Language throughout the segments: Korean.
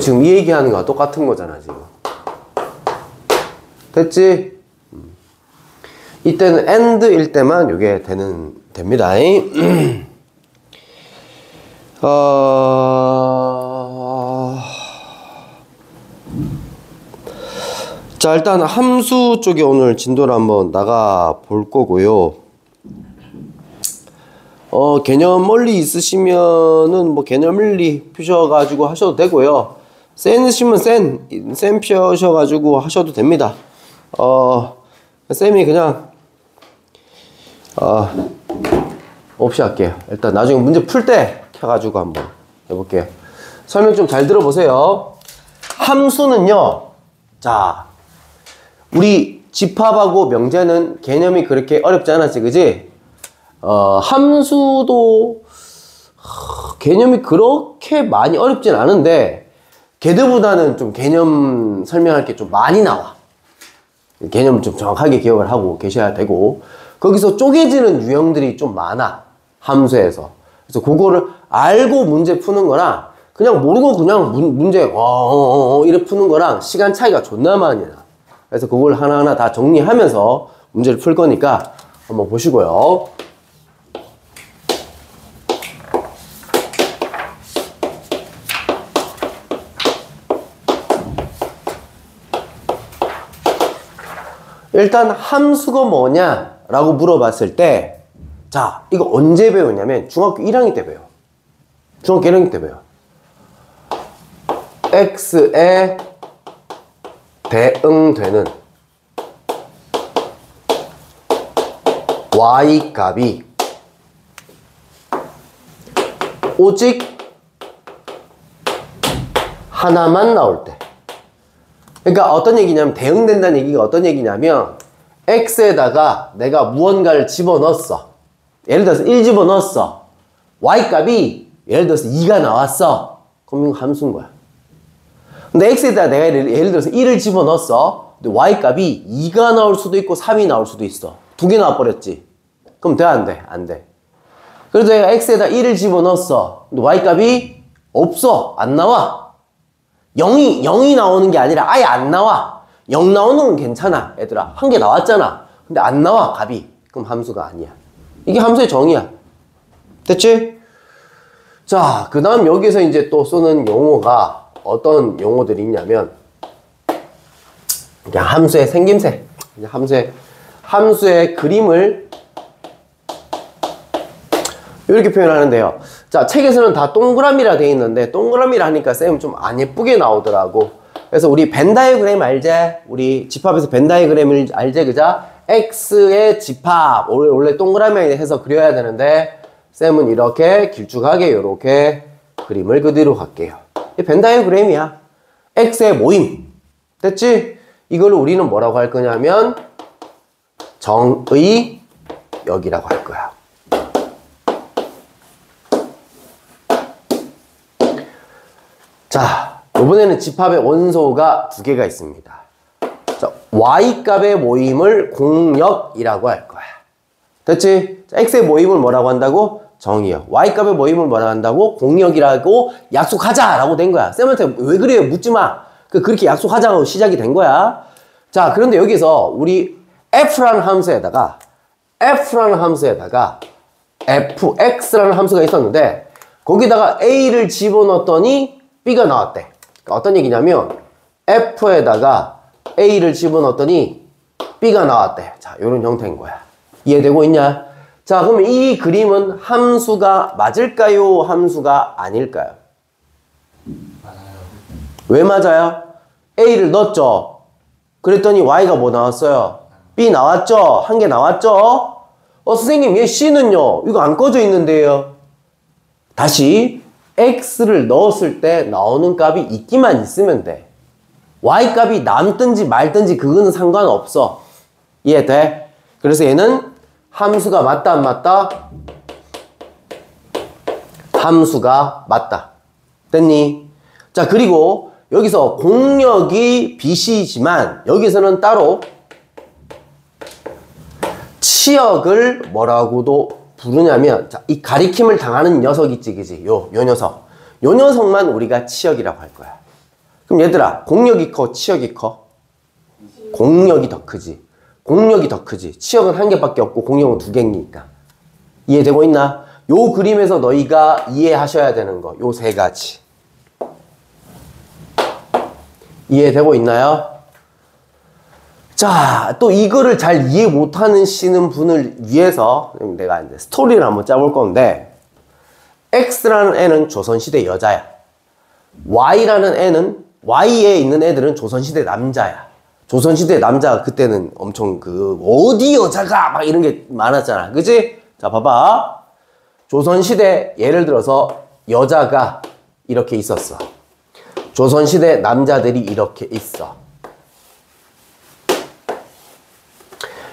지금 이 얘기하는 거와 똑같은 거잖아, 지금. 됐지? 이때는 AND일 때만 이게 됩니다. 자, 일단 함수 쪽에 오늘 진도를 한번 나가 볼 거고요. 개념 원리 있으시면은 뭐 개념 원리 푸셔가지고 하셔도 되고요. 센 있으시면 센 펴셔가지고 하셔도 됩니다. 쌤이 그냥 없이 할게요. 일단 나중에 문제 풀 때 켜가지고 한번 해볼게요. 설명 좀 잘 들어보세요. 함수는요, 자, 우리 집합하고 명제는 개념이 그렇게 어렵지 않았지, 그지? 함수도 개념이 그렇게 많이 어렵진 않은데 걔들보다는 좀 개념 설명할 게 좀 많이 나와. 개념 좀 정확하게 기억을 하고 계셔야 되고, 거기서 쪼개지는 유형들이 좀 많아, 함수에서. 그래서 그거를 알고 문제 푸는 거랑 그냥 모르고 그냥 문제 이렇게 푸는 거랑 시간 차이가 존나 많이 나. 그래서 그걸 하나하나 다 정리하면서 문제를 풀 거니까 한번 보시고요. 일단 함수가 뭐냐 라고 물어봤을 때, 자, 이거 언제 배우냐면 중학교 1학년 때 배워. 중학교 1학년 때 배워. x에 대응되는 y 값이 오직 하나만 나올 때. 그러니까 어떤 얘기냐면, 대응된다는 얘기가 어떤 얘기냐면, x에다가 내가 무언가를 집어넣었어. 예를 들어서 1 집어넣었어. y 값이 예를 들어서 2가 나왔어. 그럼 이거 함수인 거야. 근데 x에다가 내가 예를 들어서 1을 집어넣었어. 근데 y 값이 2가 나올 수도 있고 3이 나올 수도 있어. 두 개 나와버렸지. 그럼 돼, 안 돼? 안 돼. 그래서 내가 x에다 1을 집어넣었어. 근데 y 값이 없어. 안 나와. 0이 나오는 게 아니라 아예 안 나와. 0 나오는 건 괜찮아, 얘들아. 한 개 나왔잖아. 근데 안 나와, 값이. 그럼 함수가 아니야. 이게 함수의 정의야. 됐지? 자, 그 다음 여기서 이제 또 쓰는 용어가 어떤 용어들이 있냐면, 그냥 함수의 생김새. 그냥 함수의 그림을 이렇게 표현하는데요. 자, 책에서는 다 동그라미라 되어 있는데, 동그라미라 하니까 쌤은 좀 안 예쁘게 나오더라고. 그래서 우리 벤 다이어그램 알지? 우리 집합에서 벤 다이어그램을 알지, 그자? x의 집합, 원래 동그라미 해서 그려야 되는데 쌤은 이렇게 길쭉하게 이렇게 그림을 그대로 갈게요. 이 벤 다이어그램이야. x의 모임. 됐지? 이걸 우리는 뭐라고 할 거냐면 정의역이라고 할 거야. 자, 이번에는 집합의 원소가 두 개가 있습니다. 자, y값의 모임을 공역이라고 할 거야. 됐지? 자, x의 모임을 뭐라고 한다고? 정의역. y값의 모임을 뭐라고 한다고? 공역이라고 약속하자라고 된 거야. 쌤한테 왜 그래요? 묻지 마. 그렇게 약속하자고 시작이 된 거야. 자, 그런데 여기서 우리 f라는 함수에다가 fx라는 함수가 있었는데 거기다가 a를 집어넣었더니 b가 나왔대. 그러니까 어떤 얘기냐면 f에다가 a를 집어넣었더니 b가 나왔대. 자, 이런 형태인 거야. 이해되고 있냐? 자, 그럼 이 그림은 함수가 맞을까요? 함수가 아닐까요? 맞아요. 왜 맞아요? a를 넣었죠. 그랬더니 y가 뭐 나왔어요? b 나왔죠? 한 개 나왔죠? 선생님, 얘 c는요? 이거 안 꺼져 있는데요. 다시 x를 넣었을 때 나오는 값이 있기만 있으면 돼. y 값이 남든지 말든지 그거는 상관없어. 이해돼? 그래서 얘는 함수가 맞다 안 맞다? 함수가 맞다. 됐니? 자, 그리고 여기서 공역이 BC이지만 여기서는 따로 치역을 뭐라고도 부르냐면, 자, 이 가리킴을 당하는 녀석 있지, 그지? 요 녀석. 요 녀석만 우리가 치역이라고 할 거야. 그럼 얘들아, 공력이 커, 치역이 커? 공력이 더 크지. 공력이 더 크지. 치역은 한 개밖에 없고 공력은 두 개니까. 이해되고 있나? 요 그림에서 너희가 이해하셔야 되는 거, 요 세 가지. 이해되고 있나요? 자, 또 이거를 잘 이해 못하시는 분을 위해서 내가 이제 스토리를 한번 짜볼 건데, X라는 애는 조선시대 여자야. Y라는 애는, Y에 있는 애들은 조선시대 남자야. 조선시대 남자가 그때는 엄청 어디 여자가 막 이런 게 많았잖아. 그치? 자, 봐봐. 조선시대 예를 들어서 여자가 이렇게 있었어. 조선시대 남자들이 이렇게 있어.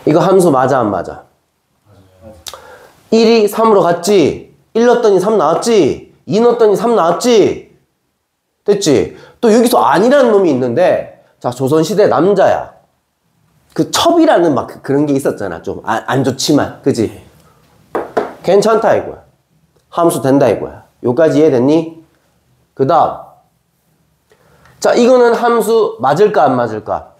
이거 함수 맞아 안 맞아? 1이 3으로 갔지? 1 넣었더니 3 나왔지? 2 넣었더니 3 나왔지? 됐지? 또 여기서 아니라는 놈이 있는데, 자, 조선시대 남자야. 그 첩이라는 막 그런 게 있었잖아. 좀 안 좋지만. 그지? 괜찮다 이거야. 함수 된다 이거야. 요까지 이해됐니? 그 다음. 자, 이거는 함수 맞을까 안 맞을까?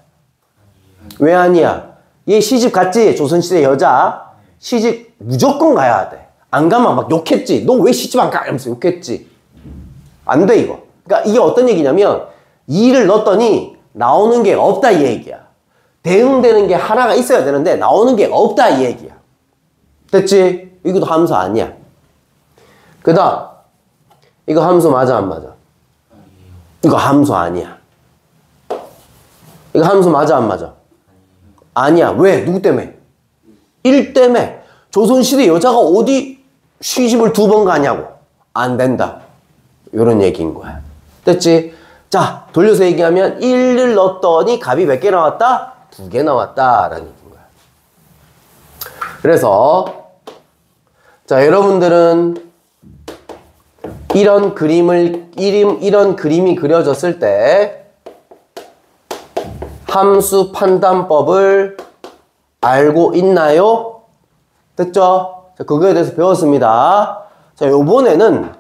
왜 아니야? 얘 시집 갔지? 조선시대 여자. 시집 무조건 가야 돼. 안 가면 막 욕했지. 너 왜 시집 안 가? 이러면서 욕했지. 안 돼 이거. 그러니까 이게 어떤 얘기냐면 2를 넣었더니 나오는 게 없다 이 얘기야. 대응되는 게 하나가 있어야 되는데 나오는 게 없다 이 얘기야. 됐지? 이것도 함수 아니야. 그 다음 이거 함수 맞아 안 맞아? 이거 함수 아니야. 이거 함수 맞아 안 맞아? 아니야. 왜? 누구 때문에? 1 때문에. 조선시대 여자가 어디 시집을 2번 가냐고. 안 된다. 요런 얘기인 거야. 됐지? 자, 돌려서 얘기하면 1을 넣었더니 값이 몇 개 나왔다? 2개 나왔다 라는 얘기인 거야. 그래서 자, 여러분들은 이런 그림이 그려졌을 때 함수 판단법을 알고 있나요? 됐죠? 자, 그거에 대해서 배웠습니다. 자, 요번에는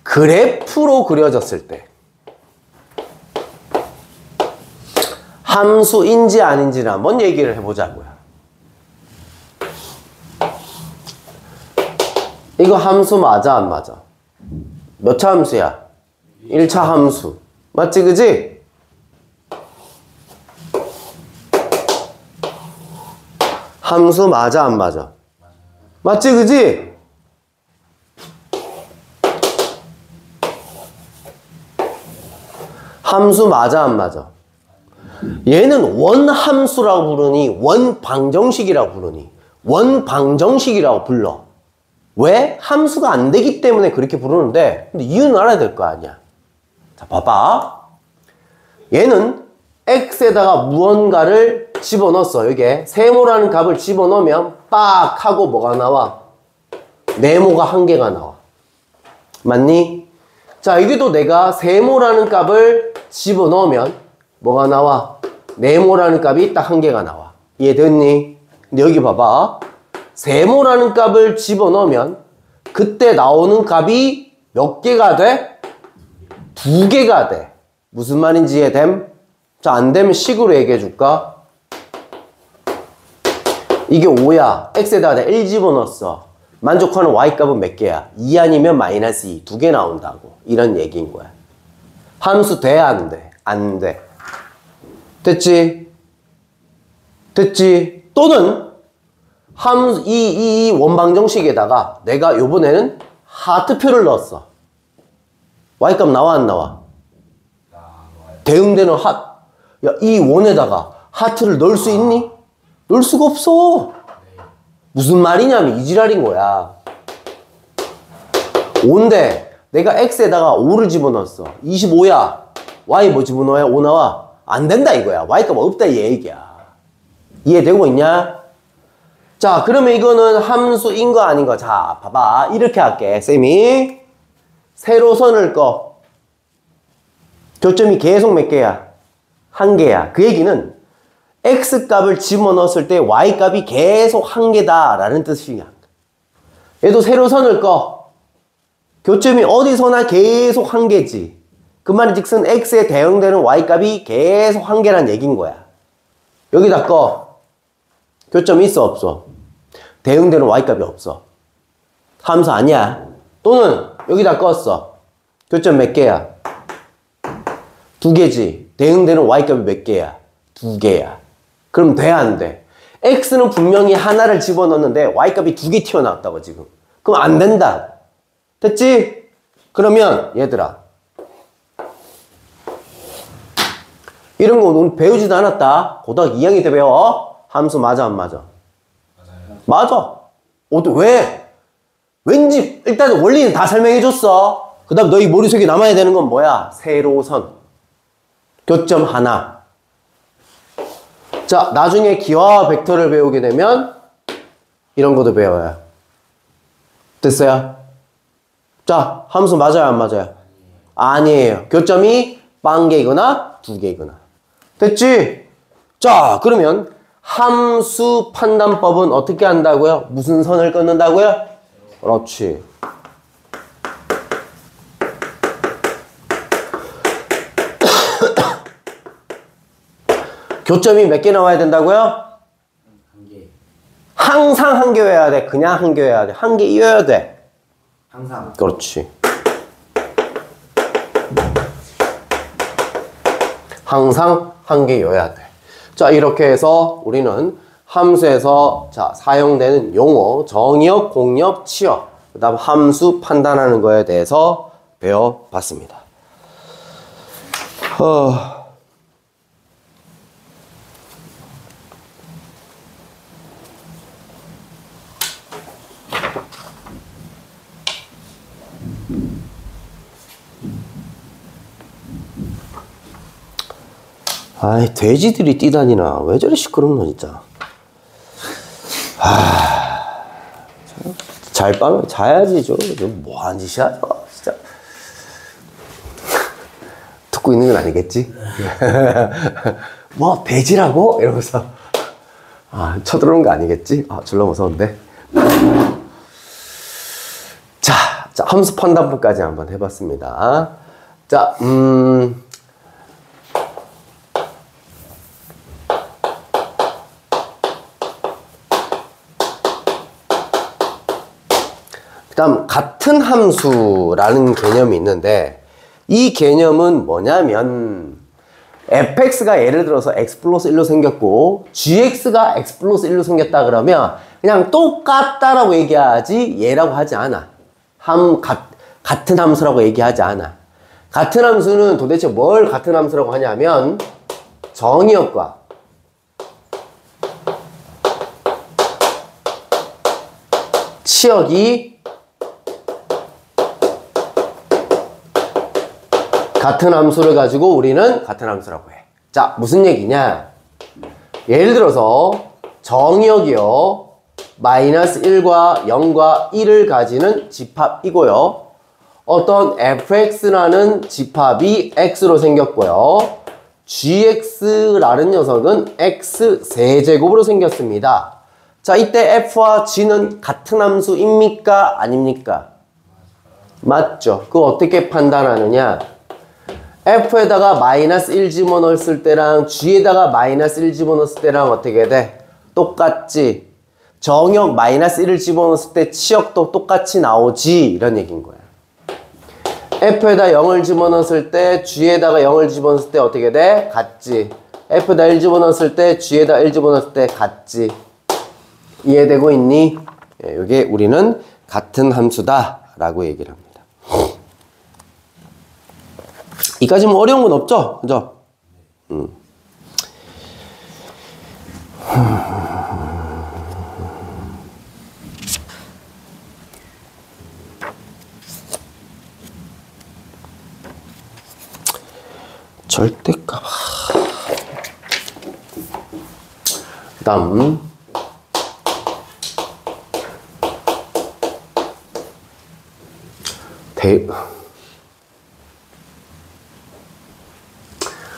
그래프로 그려졌을 때 함수인지 아닌지를 한번 얘기를 해보자고요. 이거 함수 맞아 안 맞아? 몇 차 함수야? 1차 함수. 맞지 그지? 함수 맞아 안 맞아? 맞지 그지? 함수 맞아 안 맞아? 얘는 원함수라고 부르니 원방정식이라고 부르니 원방정식이라고 불러. 왜? 함수가 안 되기 때문에 그렇게 부르는데, 근데 이유는 알아야 될 거 아니야. 자, 봐봐. 얘는 x에다가 무언가를 집어넣었어. 여기에 세모라는 값을 집어넣으면 빡 하고 뭐가 나와? 네모가 한 개가 나와. 맞니? 자, 여기도 내가 세모라는 값을 집어넣으면 뭐가 나와? 네모라는 값이 딱 한 개가 나와. 이해됐니? 근데 여기 봐봐. 세모라는 값을 집어넣으면 그때 나오는 값이 몇 개가 돼? 2개가 돼. 무슨 말인지 이해됨? 자, 안 되면 식으로 얘기해 줄까? 이게 5야. x에다가 내가 1 집어넣었어. 만족하는 y값은 몇 개야? 2 아니면 마이너스 2. 2개 나온다고. 이런 얘기인 거야. 함수 돼? 안 돼? 안 돼. 됐지? 됐지? 또는 함수 이 원방정식에다가 내가 요번에는 하트표를 넣었어. y값 나와 안 나와? 대응되는 야, 이 원에다가 하트를 넣을 수 있니? 넣을 수가 없어. 무슨 말이냐면 이 지랄인 거야. 5인데 내가 x에다가 5를 집어넣었어. 25야. y 뭐 집어넣어야 5 나와? 안 된다 이거야. y값 없다 이 얘기야. 이해되고 있냐? 자, 그러면 이거는 함수인 거 아닌 거. 자, 봐봐. 이렇게 할게. 쌤이 세로선을 꺼. 교점이 계속 몇 개야? 1개야. 그 얘기는 x값을 집어넣었을 때 y값이 계속 1개다 라는 뜻이야. 얘도 세로선을 꺼. 교점이 어디서나 계속 1개지. 그 말인즉슨 x에 대응되는 y값이 계속 한 개란 얘기인 거야. 여기다 꺼. 교점이 있어 없어? 대응되는 y값이 없어. 함수 아니야. 또는 여기다 껐어. 교점 몇 개야? 2개지. 대응되는 y값이 몇 개야? 2개야. 그럼 돼, 안 돼? x는 분명히 하나를 집어넣었는데 y값이 2개 튀어나왔다고 지금. 그럼 안 된다. 됐지? 그러면 얘들아, 이런 거 오늘 배우지도 않았다. 고등학교 2학년 때 배워. 함수 맞아 안 맞아? 맞아요. 맞아. 왜? 왠지 일단 원리는 다 설명해 줬어. 그 다음 너희 머릿속에 남아야 되는 건 뭐야? 세로선. 교점 하나. 자, 나중에 기하와 벡터를 배우게 되면 이런 것도 배워요. 됐어요? 자, 함수 맞아요 안 맞아요? 아니에요. 교점이 1개이거나 2개이거나. 됐지? 자, 그러면 함수 판단법은 어떻게 한다고요? 무슨 선을 끊는다고요? 그렇지. 교점이 몇 개 나와야 된다고요? 한 개. 항상 한 개여야 돼. 그냥 한 개여야 돼. 한 개여야 돼. 항상. 그렇지. 항상 한 개여야 돼. 자, 이렇게 해서 우리는 함수에서 자, 사용되는 용어, 정의역, 공역, 치역, 그 다음 함수 판단하는 거에 대해서 배워봤습니다. 아이, 돼지들이 뛰다니나. 왜 저리 시끄럽노, 진짜. 잘 빠면 자야지, 뭐 하는 짓이야, 진짜. 듣고 있는 건 아니겠지? 뭐, 돼지라고? 이러면서. 쳐들어오는 거 아니겠지? 졸라 무서운데. 자, 함수 판단법까지 한번 해봤습니다. 자, 그다음 같은 함수라는 개념이 있는데 이 개념은 뭐냐면 fx가 예를 들어서 x 플러스 1로 생겼고 gx가 x 플러스 1로 생겼다 그러면 그냥 똑같다라고 얘기하지 얘라고 하지 않아. 같은 함수라고 얘기하지 않아. 같은 함수는 도대체 뭘 같은 함수라고 하냐면 정의역과 치역이 같은 함수를 가지고 우리는 같은 함수라고 해. 자, 무슨 얘기냐? 예를 들어서 정의역이요. 마이너스 1과 0과 1을 가지는 집합이고요. 어떤 fx라는 집합이 x로 생겼고요. gx라는 녀석은 x 세제곱으로 생겼습니다. 자, 이때 f와 g는 같은 함수입니까? 아닙니까? 맞죠. 그거 어떻게 판단하느냐? f에다가 마이너스 1 집어넣었을 때랑 g에다가 마이너스 1 집어넣었을 때랑 어떻게 돼? 똑같지. 정역 마이너스 1을 집어넣었을 때 치역도 똑같이 나오지. 이런 얘기인 거야. f에다 0을 집어넣었을 때 g에다가 0을 집어넣었을 때 어떻게 돼? 같지. f에다 1 집어넣었을 때 g에다 1 집어넣었을 때 같지. 이해되고 있니? 이게 우리는 같은 함수다 라고 얘기를 합니다. 이까지 뭐 어려운 건 없죠? 그죠? 절대값. 그 다음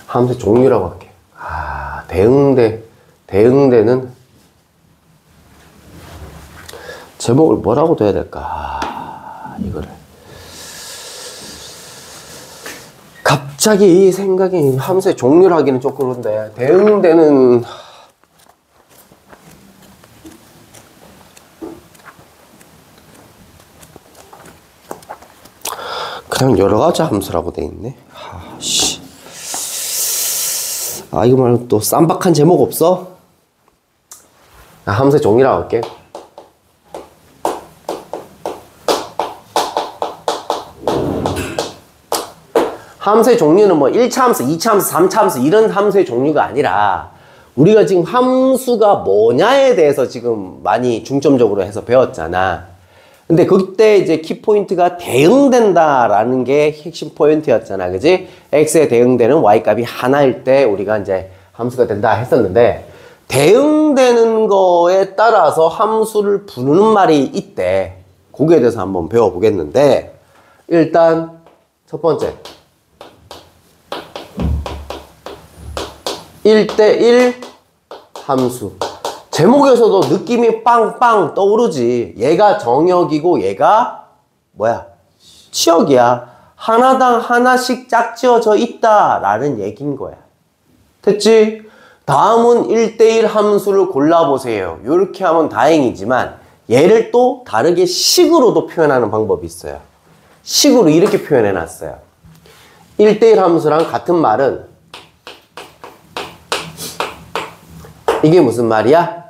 함수 종류라고 할게. 대응되는 제목을 뭐라고 둬야 될까? 이거를 갑자기 이 생각이 함수의 종류를 하기는 좀 그런데 대응되는 그냥 여러 가지 함수라고 돼 있네. 이거 말고 또 쌈박한 제목 없어? 함수의 종류라고 할게. 함수의 종류는 뭐 1차 함수, 2차 함수, 3차 함수 이런 함수의 종류가 아니라 우리가 지금 함수가 뭐냐에 대해서 지금 많이 중점적으로 해서 배웠잖아. 근데 그때 이제 키포인트가 대응된다라는 게 핵심 포인트였잖아. 그지? x에 대응되는 y값이 하나일 때 우리가 이제 함수가 된다 했었는데 대응되는 거에 따라서 함수를 부르는 말이 있대. 거기에 대해서 한번 배워보겠는데 일단 첫 번째 1대1 함수. 제목에서도 느낌이 빵빵 떠오르지. 얘가 정역이고 얘가 뭐야? 치역이야. 하나당 하나씩 짝지어져 있다라는 얘기인 거야. 됐지? 다음은 1대1 함수를 골라보세요. 이렇게 하면 다행이지만 얘를 또 다르게 식으로도 표현하는 방법이 있어요. 식으로 이렇게 표현해놨어요. 1대1 함수랑 같은 말은 이게 무슨 말이야?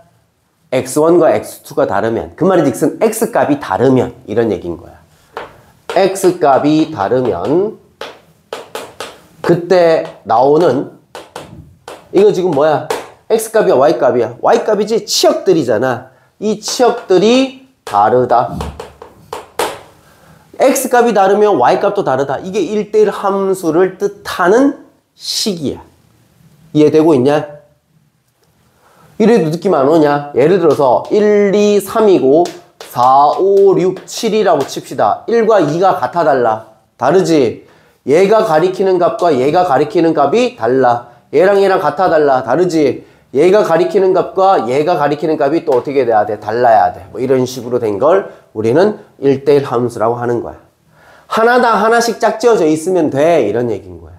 x1과 x2가 다르면 그 말이 즉슨 x값이 다르면 이런 얘기인 거야. x값이 다르면 그때 나오는 이거 지금 뭐야? x값이야 y값이야? y값이지 치역들이잖아. 이 치역들이 다르다. x값이 다르면 y값도 다르다. 이게 1대1 함수를 뜻하는 식이야. 이해되고 있냐? 이래도 느낌 안 오냐? 예를 들어서 1, 2, 3이고 4, 5, 6, 7이라고 칩시다. 1과 2가 같아 달라? 다르지? 얘가 가리키는 값과 얘가 가리키는 값이 달라. 얘랑 얘랑 같아 달라? 다르지? 얘가 가리키는 값과 얘가 가리키는 값이 또 어떻게 돼야 돼? 달라야 돼. 뭐 이런 식으로 된 걸 우리는 1대1 함수라고 하는 거야. 하나당 하나씩 짝지어져 있으면 돼. 이런 얘기인 거야.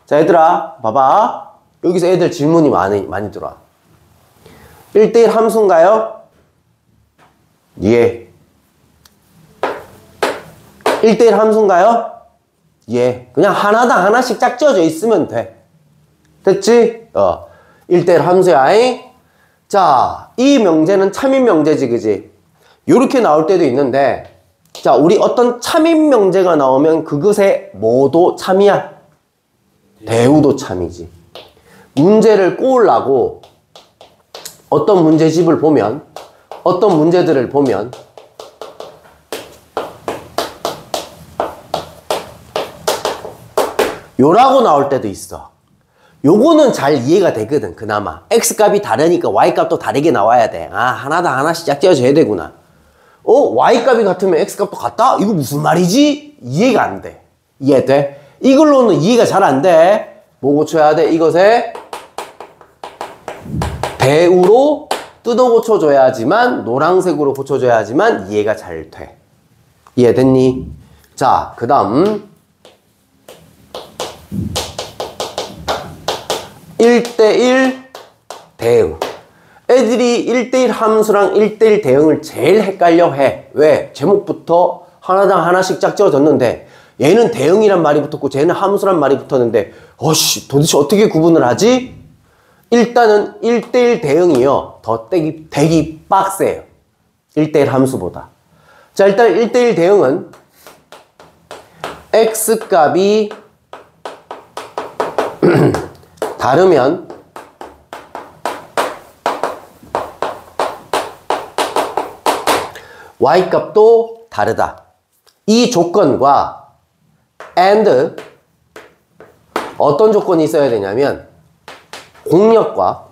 자, 얘들아 봐봐. 여기서 애들 질문이 많이 들어와. 1대1 함수인가요? 예. 1대1 함수인가요? 예. 그냥 하나당 하나씩 짝지어져 있으면 돼. 됐지? 1대1 함수야. 자, 이 명제는 참인 명제지, 그지? 요렇게 나올 때도 있는데, 자, 우리 어떤 참인 명제가 나오면 그것의 뭐도 참이야? 대우도 참이지. 문제를 꼬으려고 어떤 문제집을 보면, 어떤 문제들을 보면 요라고 나올 때도 있어. 요거는 잘 이해가 되거든. 그나마 x값이 다르니까 y값도 다르게 나와야 돼. 하나당 하나씩 짝지어져야 되구나. y값이 같으면 x값도 같다? 이거 무슨 말이지? 이해가 안 돼. 이해돼? 이걸로는 이해가 잘 안 돼. 뭐 고쳐야 돼? 이것에 대우로 뜯어 고쳐줘야지만, 노란색으로 고쳐줘야지만 이해가 잘 돼. 이해됐니? 자, 그 다음 1대1 대응. 애들이 1대1 함수랑 1대1 대응을 제일 헷갈려 해. 왜? 제목부터 하나당 하나씩 짝지어졌는데 얘는 대응이란 말이 붙었고 쟤는 함수란 말이 붙었는데 도대체 어떻게 구분을 하지? 일단은 1대1 대응이요. 더 되기 빡세요. 1대1 함수보다. 자, 일단 1대1 대응은 x값이 다르면 y값도 다르다. 이 조건과 and 어떤 조건이 있어야 되냐면 공역과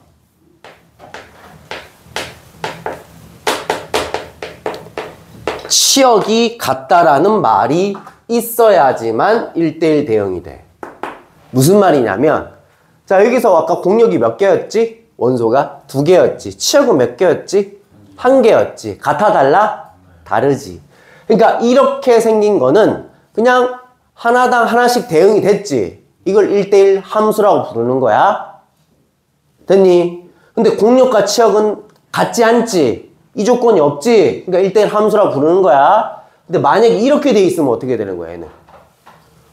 치역이 같다라는 말이 있어야지만 1대1 대응이 돼. 무슨 말이냐면, 자, 여기서 아까 공역이 몇 개였지? 원소가 2개였지. 치역은 몇 개였지? 1개였지. 같아 달라? 다르지. 그러니까 이렇게 생긴 거는 그냥 하나당 하나씩 대응이 됐지. 이걸 1대1 함수라고 부르는 거야. 됐니? 근데 공력과 치역은 같지 않지? 이 조건이 없지? 그러니까 1대1 함수라고 부르는 거야. 근데 만약에 이렇게 돼 있으면 어떻게 되는 거야, 얘는?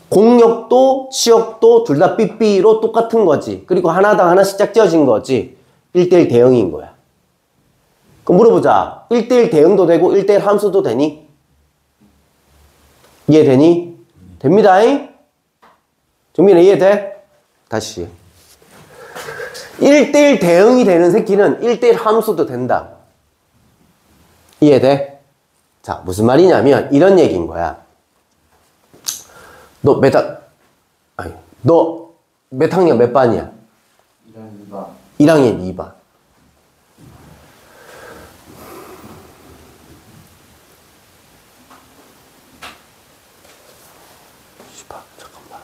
공력도 치역도 둘 다 삐삐로 똑같은 거지. 그리고 하나당 하나씩 짝지어진 거지. 1대1 대응인 거야. 그럼 물어보자. 1대1 대응도 되고 1대1 함수도 되니? 이해되니? 됩니다잉? 정민아 이해돼? 다시. 1대1 대응이 되는 새끼는 1대1 함수도 된다. 이해돼? 자, 무슨 말이냐면 이런 얘기인 거야. 너 몇 학년 몇 반이야? 1학년 2반. 1학년 2반. 잠깐만.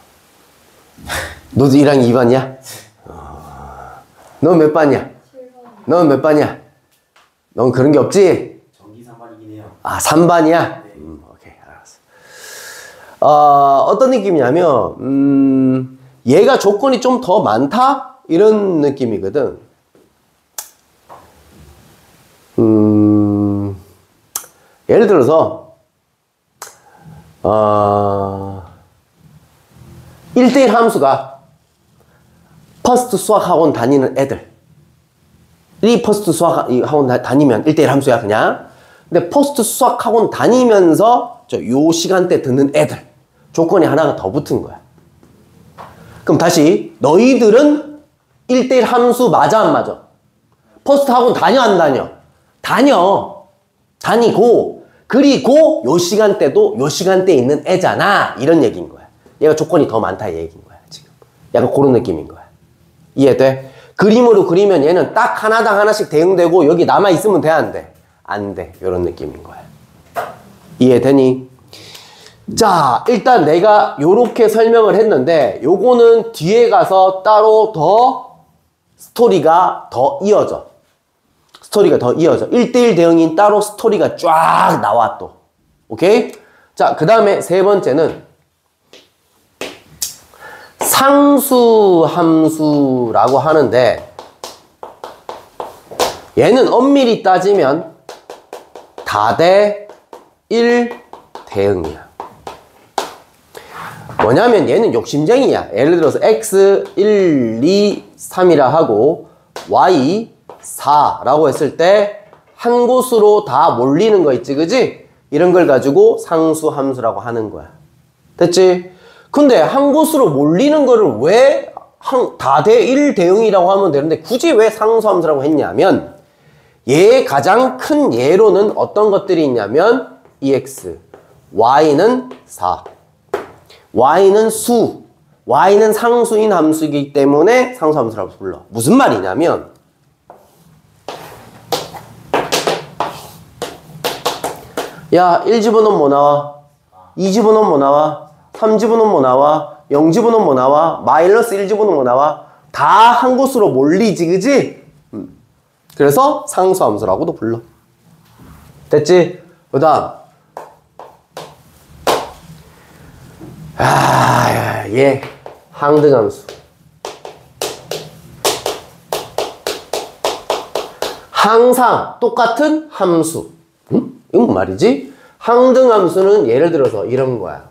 너도 1학년 2반이야? 넌 몇 반이야? 7번. 넌 몇 반이야? 넌 그런 게 없지? 전기 3반이긴 해요. 아, 3반이야? 네. 오케이, 알았어. 어떤 느낌이냐면, 얘가 조건이 좀 더 많다? 이런 느낌이거든. 예를 들어서, 1대1 함수가 퍼스트 수학학원 다니는 애들. 이 퍼스트 수학학원 다니면 1대1 함수야, 그냥. 근데 퍼스트 수학학원 다니면서 요 시간대 듣는 애들. 조건이 하나가 더 붙은 거야. 그럼 다시, 너희들은 1대1 함수 맞아, 안 맞아? 퍼스트 학원 다녀, 안 다녀? 다녀. 다니고, 그리고 요 시간대도 요 시간대에 있는 애잖아. 이런 얘기인 거야. 얘가 조건이 더 많다, 이 얘기인 거야, 지금. 약간 그런 느낌인 거야. 이해돼? 그림으로 그리면 얘는 딱 하나당 하나씩 대응되고 여기 남아있으면 돼, 안 돼? 안 돼. 이런 느낌인 거야. 이해되니? 자, 일단 내가 요렇게 설명을 했는데 요거는 뒤에 가서 따로 더 스토리가 더 이어져. 스토리가 더 이어져. 1대1 대응인 따로 스토리가 쫙 나와 또. 오케이? 자, 그 다음에 세 번째는 상수 함수라고 하는데 얘는 엄밀히 따지면 다대 1 대응이야. 뭐냐면 얘는 욕심쟁이야. 예를 들어서 x 1, 2, 3이라 하고 y 4라고 했을 때 한 곳으로 다 몰리는 거 있지, 그지? 이런 걸 가지고 상수 함수라고 하는 거야. 됐지? 근데 한 곳으로 몰리는 거를 왜 다대 1 대응이라고 하면 되는데 굳이 왜 상수 함수라고 했냐면 얘의 가장 큰 예로는 어떤 것들이 있냐면 EX, Y는 4, Y는 수, Y는 상수인 함수이기 때문에 상수 함수라고 불러. 무슨 말이냐면 야, 1 집어넣으면 뭐 나와? 2 집어넣으면 뭐 나와? 3 집어넣으면 뭐 나와? 0 집어넣으면 뭐 나와? 마이너스 1 집어넣으면 뭐 나와? 다 한 곳으로 몰리지, 그지? 그래서 상수함수라고도 불러. 됐지? 그 다음 얘 항등함수. 항상 똑같은 함수. 이건 뭔 말이지? 항등함수는 예를 들어서 이런 거야.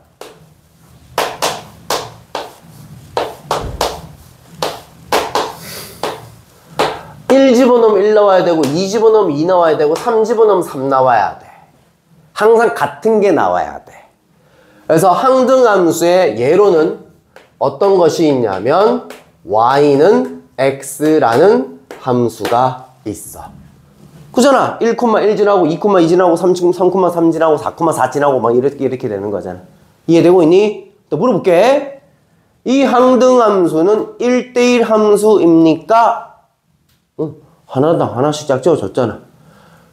일 집어넣으면 1 나와야 되고 2 집어넣으면 2 나와야 되고 3 집어넣으면 3 나와야 돼. 항상 같은 게 나와야 돼. 그래서 항등함수의 예로는 어떤 것이 있냐면 y는 x라는 함수가 있어. 그잖아. 1,1 지나고 2,2 지나고 3,3 지나고 4,4 지나고 막 이렇게 되는 거잖아. 이해되고 있니? 또 물어볼게. 이 항등함수는 1대1 함수입니까? 응. 하나당 하나씩 짝지어졌잖아.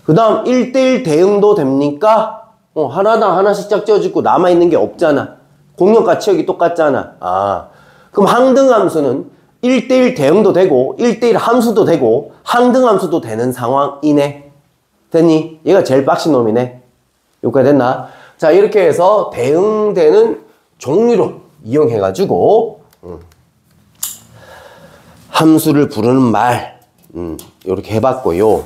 그 다음 1대1 대응도 됩니까? 하나당 하나씩 짝지어지고 남아있는 게 없잖아. 공력과 치역이 똑같잖아. 그럼 항등함수는 1대1 대응도 되고 1대1 함수도 되고 항등함수도 되는 상황이네. 됐니? 얘가 제일 빡신 놈이네. 여기까지 됐나? 자, 이렇게 해서 대응되는 종류로 이용해가지고 함수를 부르는 말. 이렇게 해봤고요.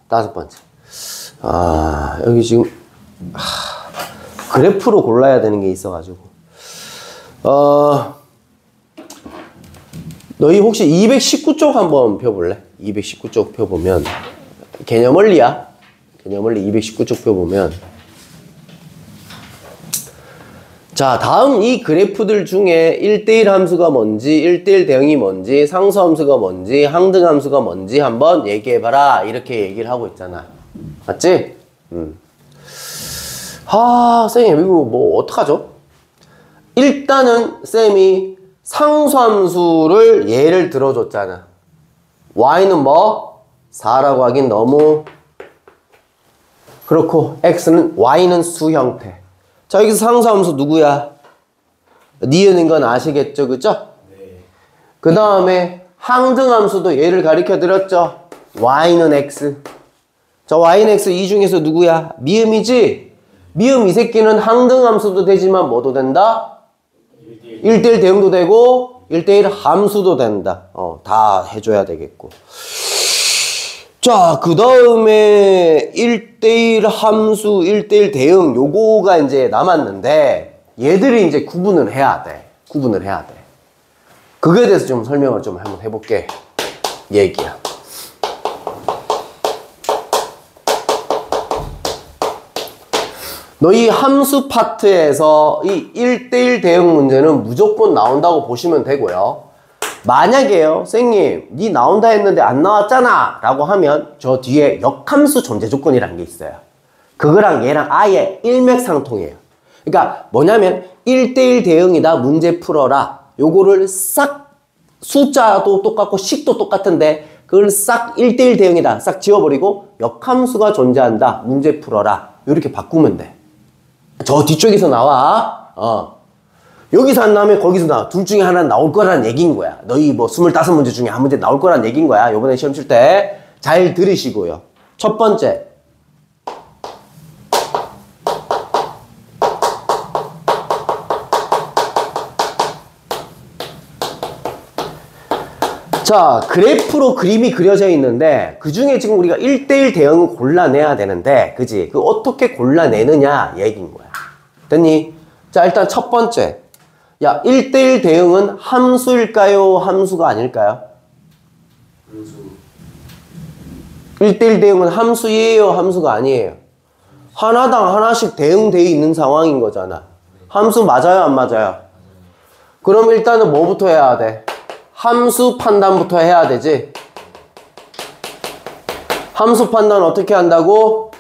다섯 번째. 여기 지금, 그래프로 골라야 되는 게 있어가지고. 너희 혹시 219쪽 한번 펴볼래? 219쪽 펴보면, 개념 원리야. 개념 원리 219쪽 펴보면. 자, 다음 이 그래프들 중에 1대1 함수가 뭔지, 1대1 대응이 뭔지, 상수 함수가 뭔지, 항등 함수가 뭔지 한번 얘기해봐라. 이렇게 얘기를 하고 있잖아. 맞지? 쌤이 이거 뭐 어떡하죠? 일단은 쌤이 상수함수를 예를 들어줬잖아. y는 뭐? 4라고 하긴 너무 그렇고 y는 수 형태. 자, 여기서 상수함수 누구야? 니은인 건 아시겠죠? 그죠? 네. 그 다음에 항등함수도 얘를 가르쳐 드렸죠? y는 x. 자, y는 x 이 중에서 누구야? 미음이지? 미음 이 새끼는 항등함수도 되지만 뭐도 된다? 1대1 대응도 되고 1대1 함수도 된다. 다 해줘야 되겠고. 자, 그 다음에 1대1 함수, 1대1 대응 요거가 이제 남았는데 얘들이 이제 구분을 해야 돼. 구분을 해야 돼. 그거에 대해서 좀 설명을 좀 한번 해볼게. 얘기야. 너희 함수 파트에서 이 1대1 대응 문제는 무조건 나온다고 보시면 되고요. 만약에요, 쌤님, 니 나온다 했는데 안 나왔잖아 라고 하면 저 뒤에 역함수 존재 조건이라는 게 있어요. 그거랑 얘랑 아예 일맥상통해요. 그러니까 뭐냐면 1대1 대응이다, 문제 풀어라. 요거를 싹 숫자도 똑같고 식도 똑같은데 그걸 싹 1대1 대응이다 싹 지워버리고 역함수가 존재한다, 문제 풀어라. 이렇게 바꾸면 돼. 저 뒤쪽에서 나와. 여기서 안 나오면 거기서 나와. 둘 중에 하나는 나올 거라는 얘기인 거야. 너희 뭐 25문제 중에 한 문제 나올 거라는 얘기인 거야. 요번에 시험 칠 때 잘 들으시고요. 첫 번째. 자, 그래프로 그림이 그려져 있는데 그 중에 지금 우리가 1대1 대응을 골라내야 되는데, 그지? 그 어떻게 골라내느냐 얘기인 거야. 됐니? 자, 일단 첫 번째. 야, 1대1 대응은 함수일까요? 함수가 아닐까요? 함수. 1대1 대응은 함수예요? 함수가 아니에요? 하나당 하나씩 대응되어 있는 상황인 거잖아. 함수 맞아요? 안 맞아요? 그럼 일단은 뭐부터 해야 돼? 함수 판단부터 해야 되지. 함수 판단 어떻게 한다고?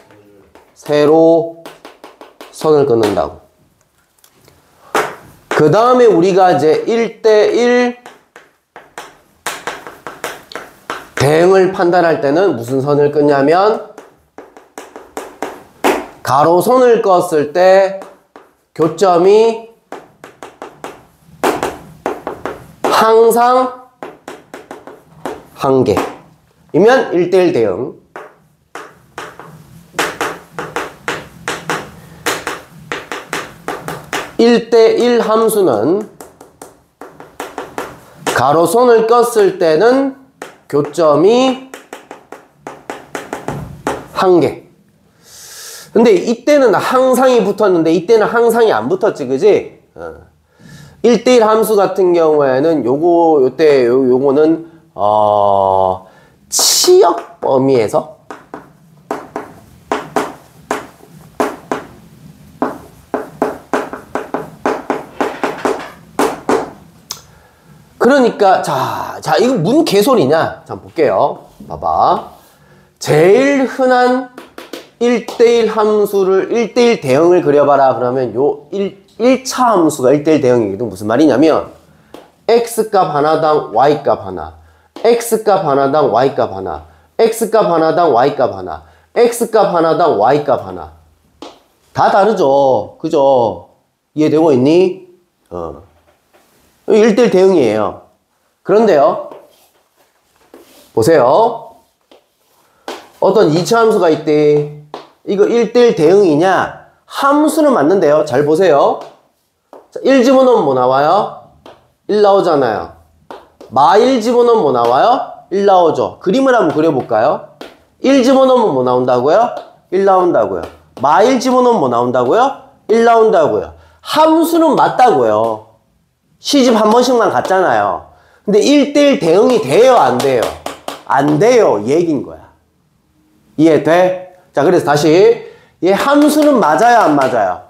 세로 선을 끊는다고. 그 다음에 우리가 이제 1대1 대응을 판단할 때는 무슨 선을 끊냐면 가로선을 껐을 때 교점이 항상 한 개 이면 1대1 대응. (1대1) 함수는 가로선을 껐을 때는 교점이 한 개. 근데 이때는 항상이 붙었는데 이때는 항상이 안 붙었지, 그지? 1대1 함수 같은 경우에는 요거는 치역 범위에서 그러니까 자 이거 무슨 개소리냐? 자, 볼게요. 봐봐. 제일 흔한 1대1 함수를 1대1 대응을 그려봐라. 그러면 요 1차 함수가 1대1 대응이거든. 무슨 말이냐면 x값 하나당 y값 하나, x값 하나당 y값 하나, x값 하나당 y값 하나, x값 하나당 y값 하나. 다 다르죠. 그죠? 이해되고 있니? 1대1 대응이에요. 그런데요, 보세요. 어떤 이차 함수가 있대. 이거 1대1 대응이냐? 함수는 맞는데요. 잘 보세요. 자, 1 집어넣으면 뭐 나와요? 1 나오잖아요. 마 1 집어넣으면 뭐 나와요? 1 나오죠. 그림을 한번 그려볼까요? 1 집어넣으면 뭐 나온다고요? 1 나온다고요. 마 1 집어넣으면 뭐 나온다고요? 1 나온다고요. 함수는 맞다고요. 시집 한 번씩만 갔잖아요. 근데 1대1 대응이 돼요? 안 돼요? 안 돼요. 이 얘기인 거야. 이해돼? 자, 그래서 다시 얘 함수는 맞아요? 안 맞아요?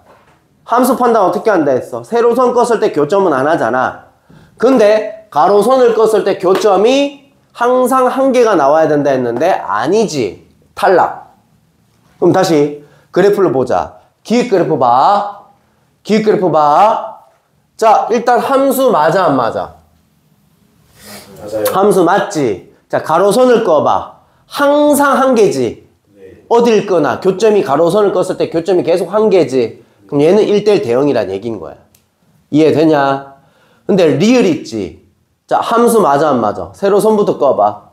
함수 판단 어떻게 한다 했어? 세로선 껐을 때 교점은 안 하잖아. 근데 가로선을 껐을 때 교점이 항상 한 개가 나와야 된다 했는데 아니지. 탈락. 그럼 다시 그래프를 보자. 기획 그래프 봐. 기획 그래프 봐. 자, 일단 함수 맞아 안 맞아? 맞아요. 함수 맞지? 자, 가로선을 꺼봐. 항상 한 개지. 네. 어딜 끄나 교점이 가로선을 껐을 때 교점이 계속 한 개지. 그럼 얘는 1대1 대응이란 얘기인 거야. 이해되냐? 근데 리을 있지. 자, 함수 맞아 안 맞아? 세로선부터 꺼봐.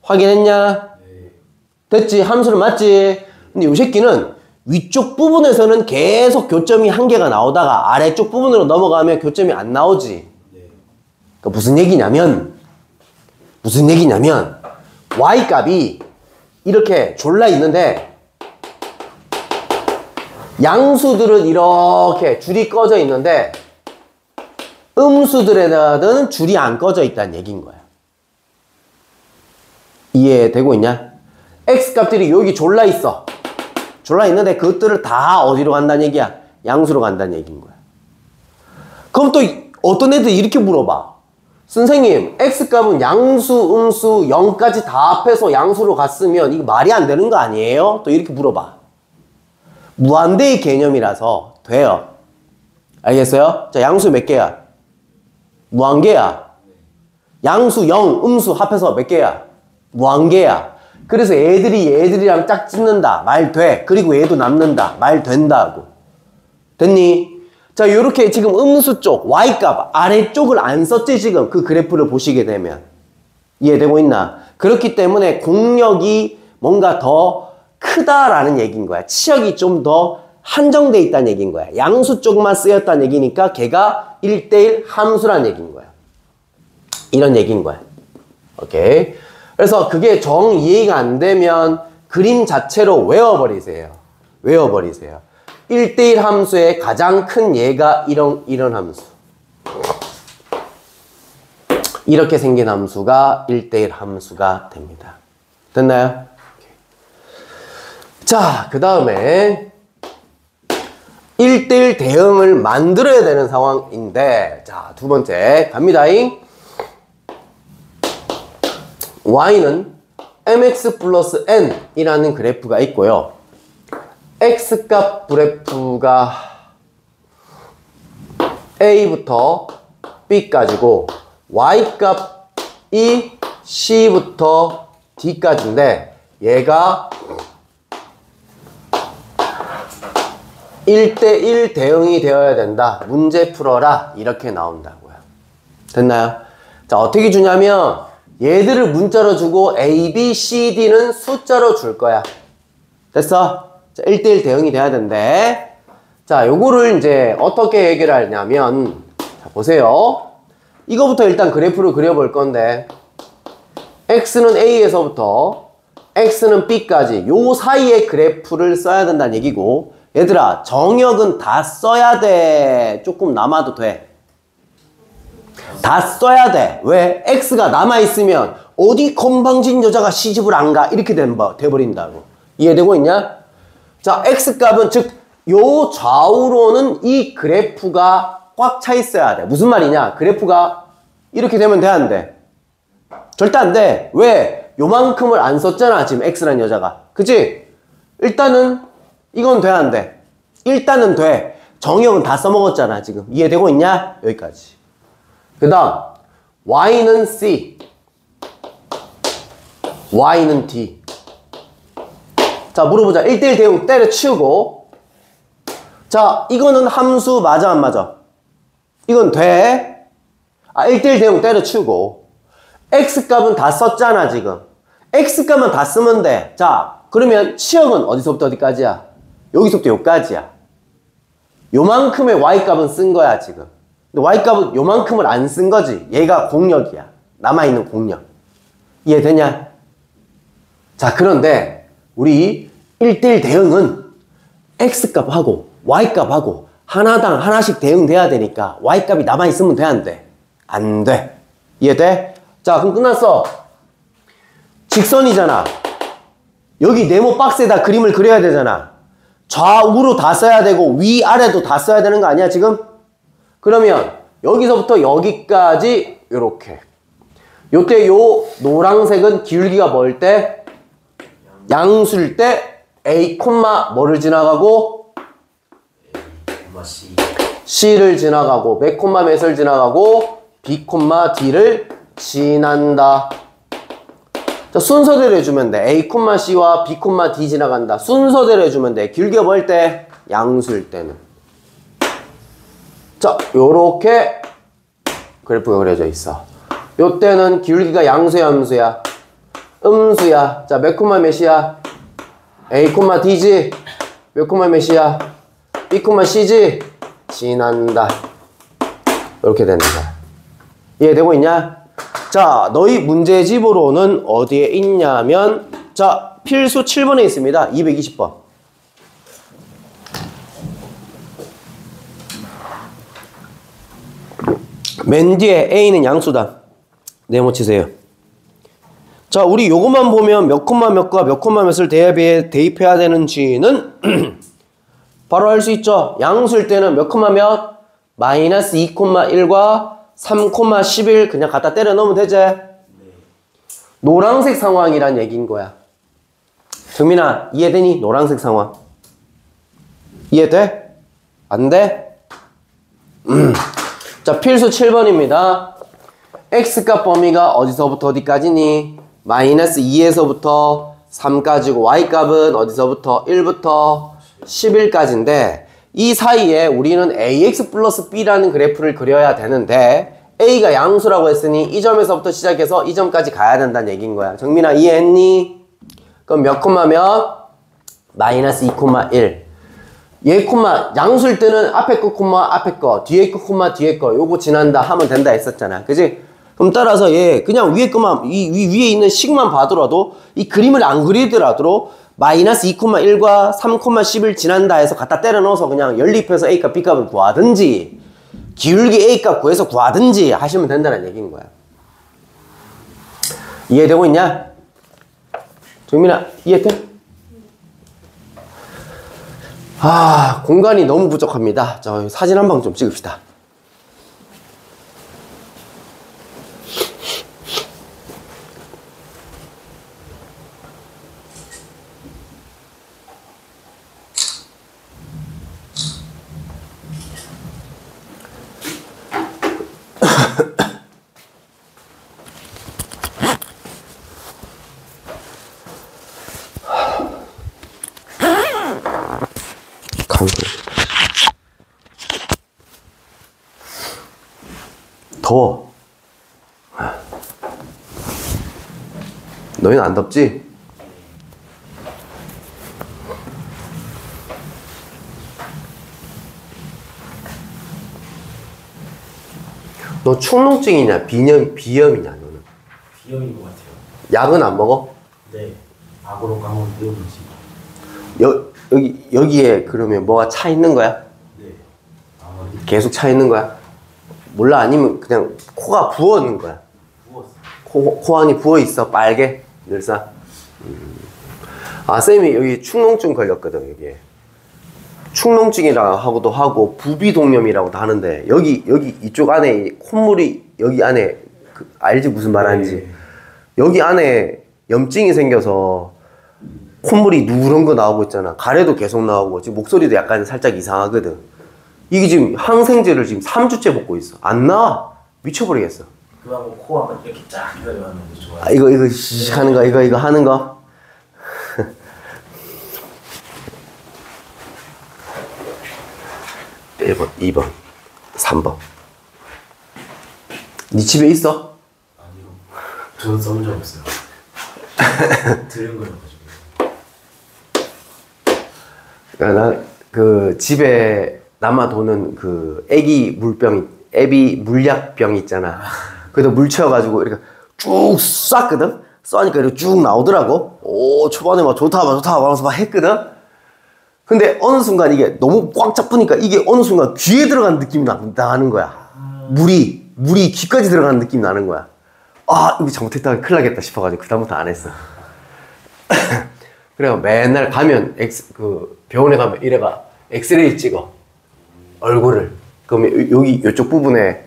확인했냐? 네. 됐지? 함수는 맞지? 근데 이 새끼는 위쪽 부분에서는 계속 교점이 한 개가 나오다가 아래쪽 부분으로 넘어가면 교점이 안 나오지. 네. 그러니까 무슨 얘기냐면 y값이 이렇게 졸라 있는데 양수들은 이렇게 줄이 꺼져 있는데 음수들에다가는 줄이 안 꺼져 있다는 얘기인 거야. 이해되고 있냐? x값들이 여기 졸라 있어. 졸라 있는데 그것들을 다 어디로 간다는 얘기야? 양수로 간다는 얘기인 거야. 그럼 또 어떤 애들이 이렇게 물어봐. 선생님, x값은 양수, 음수, 0까지 다 합해서 양수로 갔으면 이거 말이 안 되는 거 아니에요? 또 이렇게 물어봐. 무한대의 개념이라서 돼요. 알겠어요? 자, 양수 몇 개야? 무한개야. 양수, 0, 음수 합해서 몇 개야? 무한개야. 그래서 얘들이랑 짝짓는다. 말 돼. 그리고 얘도 남는다. 말 된다고. 됐니? 자, 요렇게 지금 음수 쪽, y값, 아래쪽을 안 썼지, 지금. 그 그래프를 보시게 되면. 이해되고 있나? 그렇기 때문에 공력이 뭔가 더 크다라는 얘기인 거야. 치역이 좀 더 한정돼 있다는 얘기인 거야. 양수 쪽만 쓰였다는 얘기니까 걔가 1대1 함수라는 얘기인 거야. 이런 얘기인 거야. 오케이. 그래서 그게 정 이해가 안 되면 그림 자체로 외워버리세요. 외워버리세요. 1대1 함수의 가장 큰 예가 이런 함수. 이렇게 생긴 함수가 1대1 함수가 됩니다. 됐나요? 자, 그 다음에 1대1 대응을 만들어야 되는 상황인데, 자, 두 번째 갑니다잉. y는 mx 플러스 n이라는 그래프가 있고요. x값 그래프가 a부터 b까지고 y값이 c부터 d까지인데 얘가 1대1 대응이 되어야 된다. 문제 풀어라. 이렇게 나온다고요. 됐나요? 자, 어떻게 주냐면 얘들을 문자로 주고 A, B, C, D는 숫자로 줄 거야. 됐어? 자, 1대1 대응이 돼야 된대. 자, 요거를 이제 어떻게 해결하냐면, 자, 보세요. 이거부터 일단 그래프를 그려볼 건데, X는 A에서부터 X는 B까지 요 사이에 그래프를 써야 된다는 얘기고, 얘들아, 정역은 다 써야 돼. 조금 남아도 돼. 다 써야 돼. 왜? X가 남아있으면 어디 건방진 여자가 시집을 안 가? 이렇게 돼버린다고. 이해되고 있냐? 자, X값은 즉 요 좌우로는 이 그래프가 꽉 차 있어야 돼. 무슨 말이냐? 그래프가 이렇게 되면 돼, 안 돼? 절대 안 돼. 왜? 요만큼을 안 썼잖아, 지금 X란 여자가. 그치? 일단은 이건 돼, 안 돼? 일단은 돼. 정역은 다 써먹었잖아, 지금. 이해되고 있냐? 여기까지. 그 다음 y는 C, y는 D. 자, 물어보자. 1대1 대응 때려치우고, 자, 이거는 함수 맞아 안 맞아? 이건 돼. 1대1 대응 때려치우고, x값은 다 썼잖아, 지금. x값만 다 쓰면 돼. 자, 그러면 치역은 어디서부터 어디까지야? 여기서부터 여기까지야. 요만큼의 y값은 쓴 거야 지금. 근데 y값은 요만큼을 안 쓴 거지. 얘가 공역이야. 남아있는 공역. 이해되냐? 자, 그런데 우리 1대1 대응은 x값하고 y값하고 하나당 하나씩 대응돼야 되니까 y값이 남아있으면 돼, 안 돼? 안 돼. 이해돼? 자, 그럼 끝났어. 직선이잖아. 여기 네모 박스에다 그림을 그려야 되잖아. 좌우로 다 써야 되고 위아래도 다 써야 되는 거 아니야 지금? 그러면 여기서부터 여기까지 요렇게. 요때 요 노란색은 기울기가 뭘 때? 양수일 때 A, 뭐를 지나가고? C. C를 지나가고 몇, 몇을 지나가고 B, D를 지난다. 자, 순서대로 해주면 돼. A, C와 B, D 지나간다. 순서대로 해주면 돼. 길게 볼 때? 양수일 때는. 자, 요렇게 그래프가 그려져 있어. 요때는 기울기가 양수야, 음수야? 음수야. 자, 몇, 몇이야? A, D지? 몇, 몇이야? B, C지? 지난다. 이렇게 되는 거야. 이해되고 있냐? 자, 너희 문제집으로는 어디에 있냐면, 자, 필수 7번에 있습니다. 220번. 맨 뒤에 A는 양수다. 네모 치세요. 자, 우리 요것만 보면 몇 몇과 몇 몇을 대입해야 되는지는 바로 알 수 있죠. 양수일 때는 몇 몇? 마이너스 2,1과 3,11 그냥 갖다 때려 넣으면 되지? 노란색 상황이란 얘기인 거야. 정민아, 이해되니? 노란색 상황. 이해돼? 안 돼? 자, 필수 7번입니다. x값 범위가 어디서부터 어디까지니? 마이너스 2에서부터 3까지고 y값은 어디서부터 1부터 11까지인데 이 사이에 우리는 ax 플러스 b라는 그래프를 그려야 되는데 a가 양수라고 했으니 이 점에서부터 시작해서 이 점까지 가야 된다는 얘기인 거야. 정민아, 이해했니? 그럼 몇 몇? 마이너스 2,1. 얘 양수일 때는 앞에 거 앞에 거, 뒤에 거 뒤에 거 요거 지난다 하면 된다 했었잖아. 그지? 그럼 따라서 얘 그냥 위에 거만 위에 있는 식만 봐더라도 이 그림을 안 그리더라도 마이너스 2,1과 3,11 지난다 해서 갖다 때려 넣어서 그냥 연립해서 A값 B값을 구하든지 기울기 A값 구해서 구하든지 하시면 된다는 얘기인 거야. 이해되고 있냐? 정민아, 이해돼? 아, 공간이 너무 부족합니다. 저 사진 한 방 좀 찍읍시다. 더워. 너희는 안 덥지? 너 축농증이냐 비염이냐 너는? 비염인 것 같아요. 약은 안 먹어? 네. 악으로 까먹은 비염이지. 여기에 그러면 뭐가 차 있는 거야? 네. 계속 차 있는 거야? 몰라, 아니면 그냥 코가 부어있는 거야? 부었어. 코 안이 부어있어, 빨개? 늘상? 아, 쌤이 여기 축농증 걸렸거든, 여기에. 축농증이라고 하고도 하고, 부비동염이라고도 하는데, 여기 이쪽 안에 콧물이, 여기 안에, 알지? 무슨 말 하는지? 네. 여기 안에 염증이 생겨서, 콧물이 누런 거 나오고 있잖아. 가래도 계속 나오고, 지금 목소리도 약간 살짝 이상하거든. 이게 지금 항생제를 지금 3주째 먹고 있어. 안 나와. 미쳐버리겠어. 그거하고 코 한번 이렇게 쫙 기다려봤는데 좋아요. 아, 이거 하는 거, 이거 하는 거. 1번, 2번, 3번. 네 집에 있어? 아니요. 저는 써본 적 없어요. 들은 거여가지고. 그러니까 그 집에 남아 도는 그 애비 물약병 있잖아. 그래도 물 채워가지고 이렇게 쭉 쐈거든. 쏘니까 이렇게 쭉 나오더라고. 오, 초반에 막 좋다 하면서 막 했거든. 근데 어느 순간 이게 너무 꽉 잡으니까 이게 어느 순간 귀에 들어간 느낌이 나는 거야. 물이 귀까지 들어가는 느낌이 나는 거야. 아, 이거 잘못했다, 큰일 나겠다 싶어가지고 그다음부터 안 했어. 그래요. 맨날 가면 그 병원에 가면 이래가 엑스레이 찍어 얼굴을. 그러면 여기 이쪽 부분에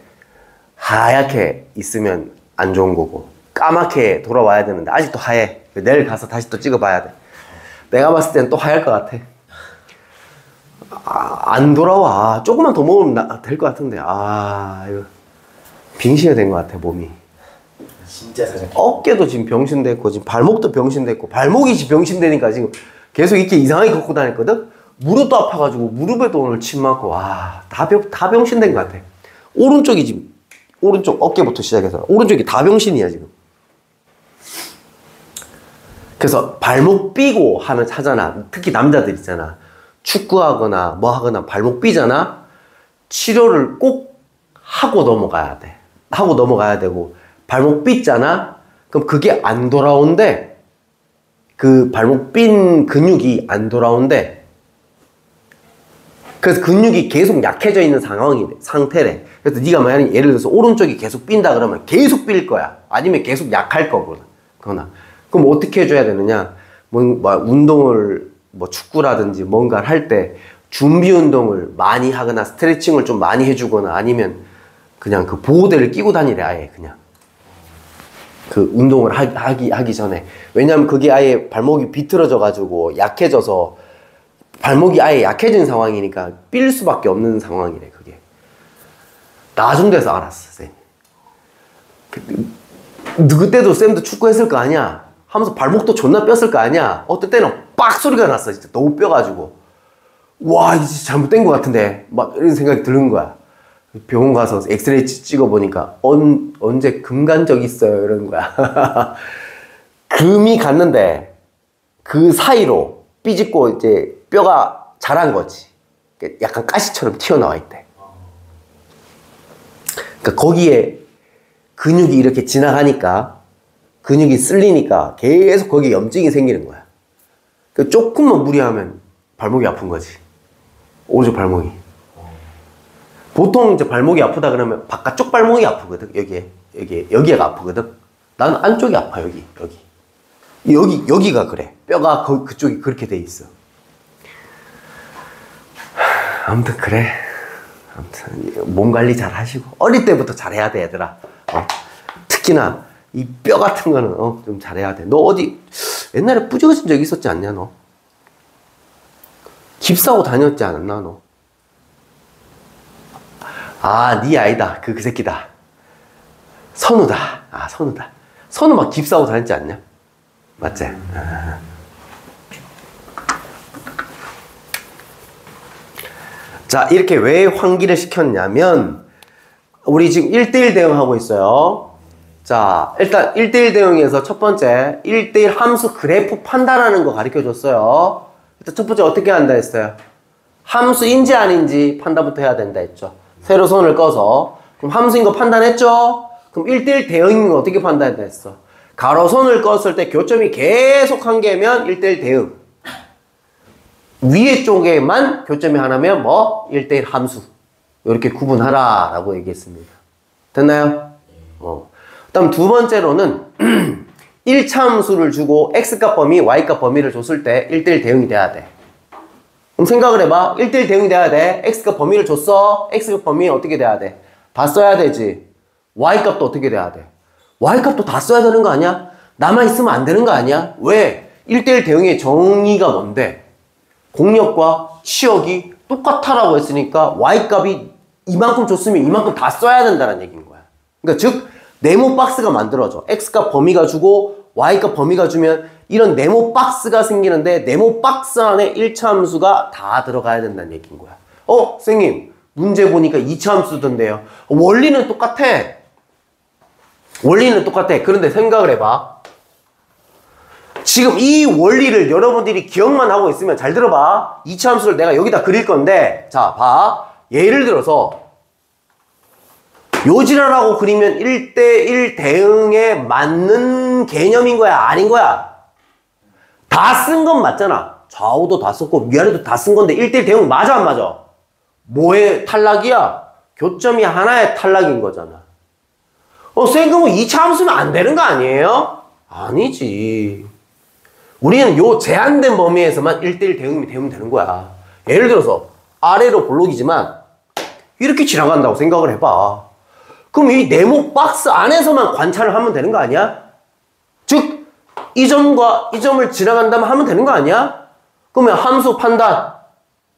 하얗게 있으면 안 좋은 거고 까맣게 돌아와야 되는데 아직도 하얘. 내일 가서 다시 또 찍어봐야 돼. 내가 봤을 땐 또 하얄 것 같아. 안 돌아와. 조금만 더 먹으면 될 것 같은데. 이거 빙신이 된 것 같아, 몸이. 진짜 사장. 어깨도 지금 병신됐고 지금 발목도 병신됐고 발목이 지금 병신되니까 지금 계속 이렇게 이상하게 걷고 다녔거든. 무릎도 아파가지고 무릎에도 오늘 침 맞고 다 병신된 것 같아. 오른쪽이 지금 오른쪽 어깨부터 시작해서 오른쪽이 다 병신이야 지금. 그래서 발목 삐고 하잖아. 특히 남자들 있잖아. 축구하거나 뭐 하거나 발목 삐잖아. 치료를 꼭 하고 넘어가야 돼. 하고 넘어가야 되고 발목 삐잖아. 그럼 그게 안 돌아온대. 그 발목 삔 근육이 안 돌아온대. 그래서 근육이 계속 약해져 있는 상태래. 그래서 네가 만약에 예를 들어서 오른쪽이 계속 삔다 그러면 계속 삘 거야. 아니면 계속 약할 거거나. 그럼 어떻게 해줘야 되느냐? 뭐 운동을 뭐 축구라든지 뭔가를 할 때 준비 운동을 많이 하거나 스트레칭을 좀 많이 해주거나 아니면 그냥 그 보호대를 끼고 다니래. 아예 그냥 그 운동을 하기 전에. 왜냐면 그게 아예 발목이 비틀어져 가지고 약해져서 발목이 아예 약해진 상황이니까 삘 수밖에 없는 상황이래. 그게 나중 돼서 알았어. 쌤 그때도 쌤도 축구했을 거 아니야 하면서 발목도 존나 뼈을 거 아니야. 어떨 때는 빡 소리가 났어. 진짜 너무 뼈가지고 와 이제 잘못된 것 같은데 막 이런 생각이 드는 거야. 병원 가서 엑스레이 찍어보니까 언제 금 간 적 있어요 이러는 거야. 금이 갔는데 그 사이로 삐집고 이제 뼈가 자란 거지. 약간 가시처럼 튀어나와 있대. 그러니까 거기에 근육이 이렇게 지나가니까 근육이 쓸리니까 계속 거기에 염증이 생기는 거야. 그러니까 조금만 무리하면 발목이 아픈 거지. 오른쪽 발목이. 보통 이제 발목이 아프다 그러면 바깥쪽 발목이 아프거든. 여기가 아프거든. 나는 안쪽이 아파. 여기가 그래. 뼈가 그쪽이 그렇게 돼 있어. 아무튼 그래. 아무튼 몸 관리 잘 하시고 어릴 때부터 잘해야 돼 얘들아. 특히나 이 뼈 같은 거는 좀 잘해야 돼. 너 어디 옛날에 부러진 적 있었지 않냐 너? 깁스하고 다녔지 않았나 너? 네 아이다. 그 새끼다. 선우다. 선우다. 선우 막 깁스하고 다녔지 않냐? 맞지? 자, 이렇게 왜 환기를 시켰냐면 우리 지금 1대1 대응하고 있어요. 자, 일단 1대1 대응에서 첫 번째 1대1 함수 그래프 판단하는 거 가르쳐 줬어요. 일단 첫 번째 어떻게 한다 했어요? 함수인지 아닌지 판단부터 해야 된다 했죠. 세로 선을 꺼서. 그럼 함수인 거 판단했죠? 그럼 1대1 대응인 거 어떻게 판단했다 했어? 가로선을 껐을 때 교점이 계속 한 개면 1대1 대응. 위에 쪽에만 교점이 하나면 뭐? 1대1 함수. 이렇게 구분하라 라고 얘기했습니다. 됐나요? 그 다음 두 번째로는 1차 함수를 주고 x값 범위, y값 범위를 줬을 때 1대1 대응이 돼야 돼. 그럼 생각을 해봐. 1대1 대응이 돼야 돼. x값 범위를 줬어. x값 범위 어떻게 돼야 돼? 다 써야 되지. y값도 어떻게 돼야 돼? y값도 다 써야 되는 거 아니야? 나만 있으면 안 되는 거 아니야? 왜? 1대1 대응의 정의가 뭔데? 공력과 치역이 똑같아라고 했으니까 y값이 이만큼 줬으면 이만큼 다 써야 된다는 얘기인 거야. 그러니까 즉 네모 박스가 만들어져. x값 범위가 주고 y값 범위가 주면 이런 네모 박스가 생기는데 네모 박스 안에 1차 함수가 다 들어가야 된다는 얘기인 거야. 선생님 문제 보니까 2차 함수던데요. 원리는 똑같아. 원리는 똑같아. 그런데 생각을 해봐. 지금 이 원리를 여러분들이 기억만 하고 있으면 잘 들어봐. 이차함수를 내가 여기다 그릴 건데, 자, 봐. 예를 들어서 요지라라고 그리면 1대1 대응에 맞는 개념인 거야? 아닌 거야? 다 쓴 건 맞잖아. 좌우도 다 썼고 위아래도 다 쓴 건데 1대1 대응 맞아 안 맞아? 뭐의 탈락이야? 교점이 하나의 탈락인 거잖아. 선생님 그럼 2차 함수는 안 되는 거 아니에요? 아니지. 우리는 요 제한된 범위에서만 1대1 대응이 되면 되는 거야. 예를 들어서 아래로 볼록이지만 이렇게 지나간다고 생각을 해봐. 그럼 이 네모 박스 안에서만 관찰을 하면 되는 거 아니야? 즉, 이 점과 이 점을 지나간다면 하면 되는 거 아니야? 그러면 함수 판단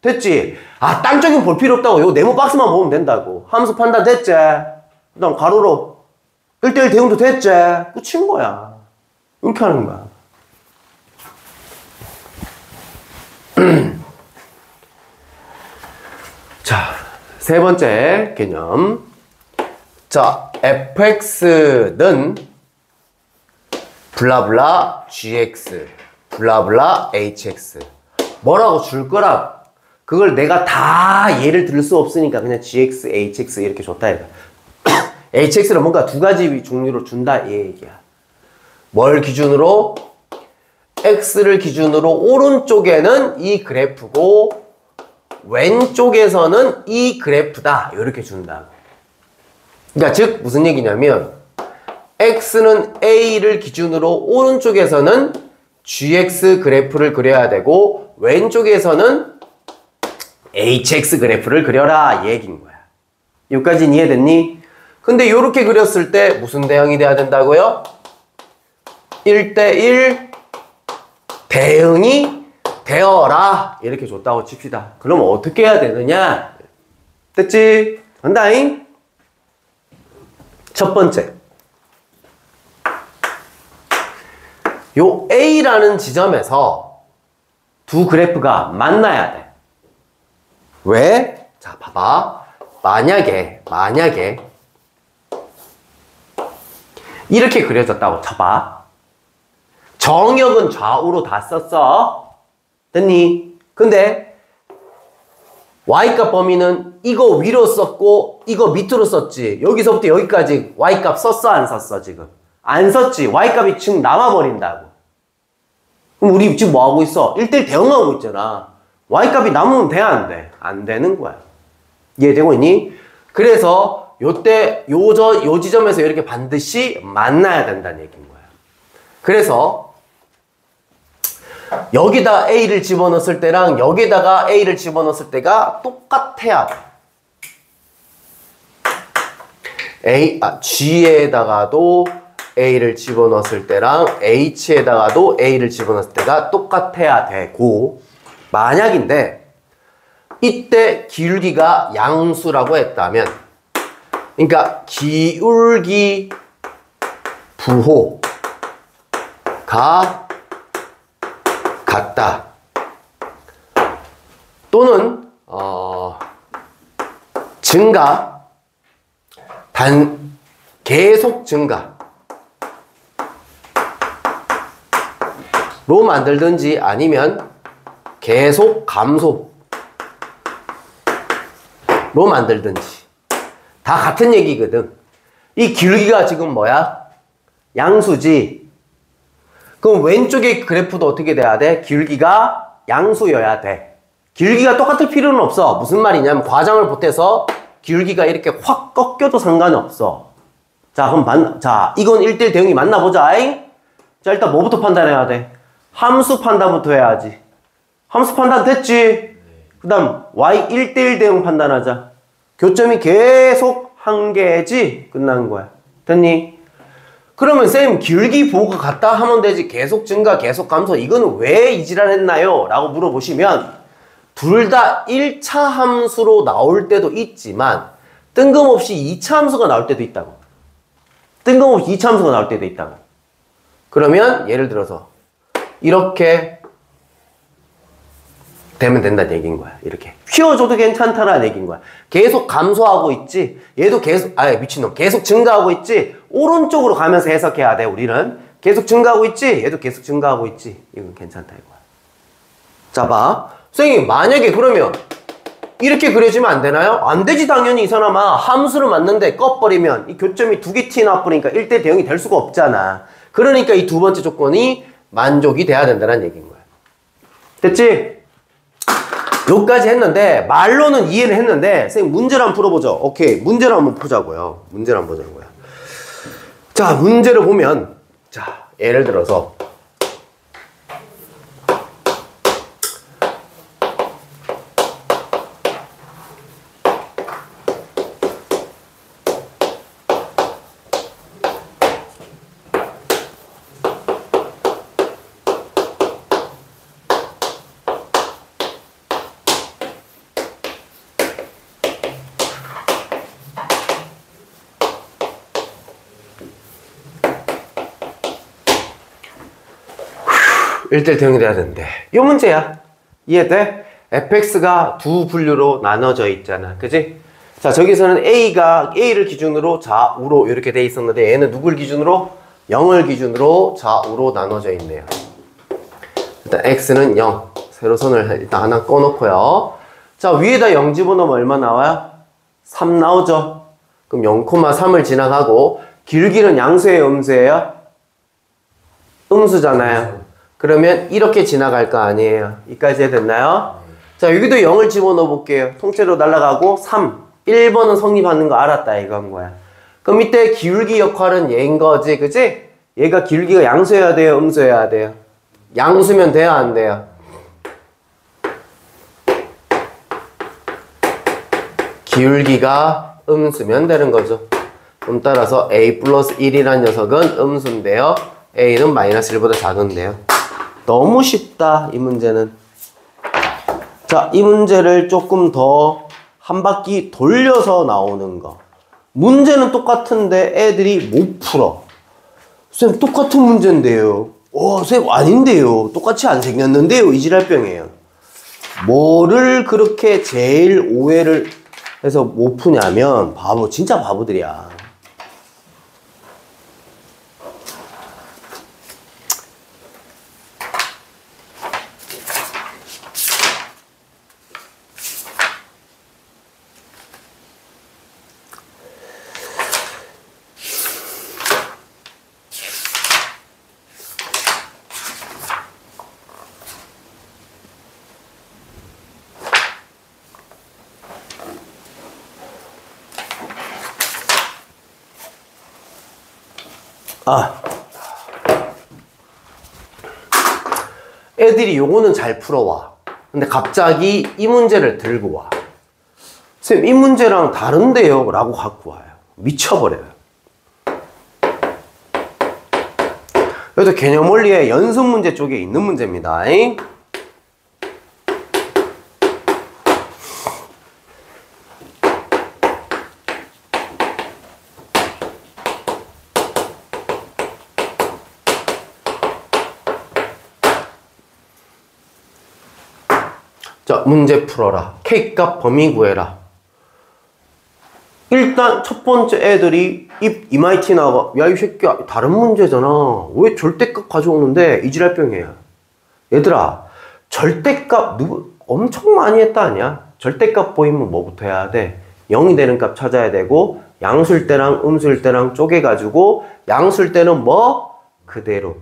됐지? 아, 딴적인 볼 필요 없다고. 요 네모 박스만 보면 된다고. 함수 판단 됐지? 그 다음 가로로 1대1 대응도 됐지? 끝인 거야. 이렇게 하는 거야. 자, 세 번째 개념. 자, fx는 블라블라 gx, 블라블라 hx. 뭐라고 줄 거라. 그걸 내가 다 예를 들 수 없으니까 그냥 gx, hx 이렇게 줬다 이거. hx를 뭔가 두 가지 종류로 준다 이 얘기야. 뭘 기준으로? x를 기준으로 오른쪽에는 이 그래프고 왼쪽에서는 이 그래프다 이렇게 준다. 그러니까 즉 무슨 얘기냐면 x는 a를 기준으로 오른쪽에서는 gx 그래프를 그려야 되고 왼쪽에서는 hx 그래프를 그려라 이 얘기인 거야. 여기까지는 이해됐니? 근데 이렇게 그렸을 때 무슨 대응이 돼야 된다고요? 1대1 대응이 되어라 이렇게 줬다고 칩시다. 그럼 어떻게 해야 되느냐? 됐지? 간다잉? 첫 번째, 요 A라는 지점에서 두 그래프가 만나야 돼. 왜? 자, 봐봐. 만약에 이렇게 그려졌다고 쳐봐. 정역은 좌우로 다 썼어. 됐니? 근데 y값 범위는 이거 위로 썼고 이거 밑으로 썼지. 여기서부터 여기까지 y값 썼어 안 썼어 지금? 안 썼지. y값이 지금 남아버린다고. 그럼 우리 지금 뭐 하고 있어? 1대1 대응하고 있잖아. y값이 남으면 돼 안 돼? 안 되는 거야. 이해되고 있니? 그래서 요때 요 지점에서 이렇게 반드시 만나야 된다는 얘기인 거야. 그래서 여기다 A를 집어넣었을 때랑 여기다가 A를 집어넣었을 때가 똑같아야 돼. G에다가도 A를 집어넣었을 때랑 H에다가도 A를 집어넣었을 때가 똑같아야 되고, 만약인데 이때 기울기가 양수라고 했다면, 그러니까 기울기 부호가 같다. 또는 증가, 계속 증가로 만들든지 아니면 계속 감소로 만들든지 다 같은 얘기거든. 이 기울기가 지금 뭐야? 양수지. 그럼 왼쪽의 그래프도 어떻게 돼야 돼? 기울기가 양수여야 돼. 기울기가 똑같을 필요는 없어. 무슨 말이냐면 과장을 보태서 기울기가 이렇게 확 꺾여도 상관이 없어. 자, 그럼 자, 이건 1대1 대응이 맞나 보자. 자, 일단 뭐부터 판단해야 돼? 함수 판단부터 해야지. 함수 판단 됐지? 그 다음 y 1대1 대응 판단하자. 교점이 계속 한 개지? 끝난 거야. 됐니? 그러면 쌤 기울기 부호가 같다 하면 되지 계속 증가 계속 감소 이거는 왜 이지랄 했나요? 라고 물어보시면 둘 다 1차 함수로 나올 때도 있지만 뜬금없이 2차 함수가 나올 때도 있다고. 뜬금없이 2차 함수가 나올 때도 있다고. 그러면 예를 들어서 이렇게 되면 된다는 얘기인 거야. 이렇게 휘어줘도 괜찮다라는 얘기인 거야. 계속 감소하고 있지. 얘도 계속 미친놈 계속 증가하고 있지. 오른쪽으로 가면서 해석해야 돼. 우리는 계속 증가하고 있지? 얘도 계속 증가하고 있지? 이건 괜찮다 이거야. 자, 봐. 선생님, 만약에 그러면 이렇게 그려지면 안 되나요? 안 되지, 당연히. 이 사람아. 함수를 맞는데 꺼버리면 이 교점이 두 개 티 나버리니까 1대 대응이 될 수가 없잖아. 그러니까 이 두 번째 조건이 만족이 돼야 된다는 얘기인 거야. 됐지? 여기까지 했는데 말로는 이해를 했는데 선생님 문제를 한번 풀어보죠. 오케이, 문제를 한번 보자고요. 문제를 한번 보자고요. 자, 문제를 보면, 자, 예를 들어서 일대일 대응이 돼야 되는데 이 문제야. 이해돼? fx가 두 분류로 나눠져 있잖아. 그지? 자, 저기서는 A를 기준으로 좌우로 이렇게 돼 있었는데 얘는 누굴 기준으로? 0을 기준으로 좌우로 나눠져 있네요. 일단 x는 0. 세로선을 일단 하나 꺼놓고요. 자, 위에다 0 집어넣으면 얼마 나와요? 3 나오죠? 그럼 0,3을 지나가고 길기는 양수예요, 음수예요? 음수잖아요. 그러면 이렇게 지나갈 거 아니에요. 이까지 됐나요? 자, 여기도 0을 집어넣어 볼게요. 통째로 날아가고 3. 1번은 성립하는 거 알았다 이건 거야. 그럼 이때 기울기 역할은 얘인 거지, 그치? 얘가 기울기가 양수여야 돼요, 음수여야 돼요? 양수면 돼요, 안 돼요? 기울기가 음수면 되는 거죠. 그럼 따라서 a 플러스 1이란 녀석은 음수인데요. a는 마이너스 1보다 작은데요. 너무 쉽다, 이 문제는. 자, 이 문제를 조금 더 한 바퀴 돌려서 나오는 거. 문제는 똑같은데 애들이 못 풀어. 쌤, 똑같은 문제인데요. 쌤, 아닌데요. 똑같이 안 생겼는데요. 이 지랄병이에요. 뭐를 그렇게 제일 오해를 해서 못 푸냐면 바보, 진짜 바보들이야. 애들이 요거는 잘 풀어와. 근데 갑자기 이 문제를 들고 와. 쌤, 이 문제랑 다른데요? 라고 갖고 와요. 미쳐버려요. 여기도 개념 원리의 연습 문제 쪽에 있는 문제입니다. 자, 문제 풀어라. K값 범위 구해라. 일단 첫 번째 애들이 이마이 티 나가. 야, 이 새끼야, 다른 문제잖아. 왜 절대값 가져오는데? 이지랄병이야. 얘들아, 절대값 엄청 많이 했다 아니야? 절대값 보이면 뭐부터 해야 돼? 0이 되는 값 찾아야 되고, 양수일 때랑 음수일 때랑 쪼개가지고, 양수일 때는 뭐? 그대로.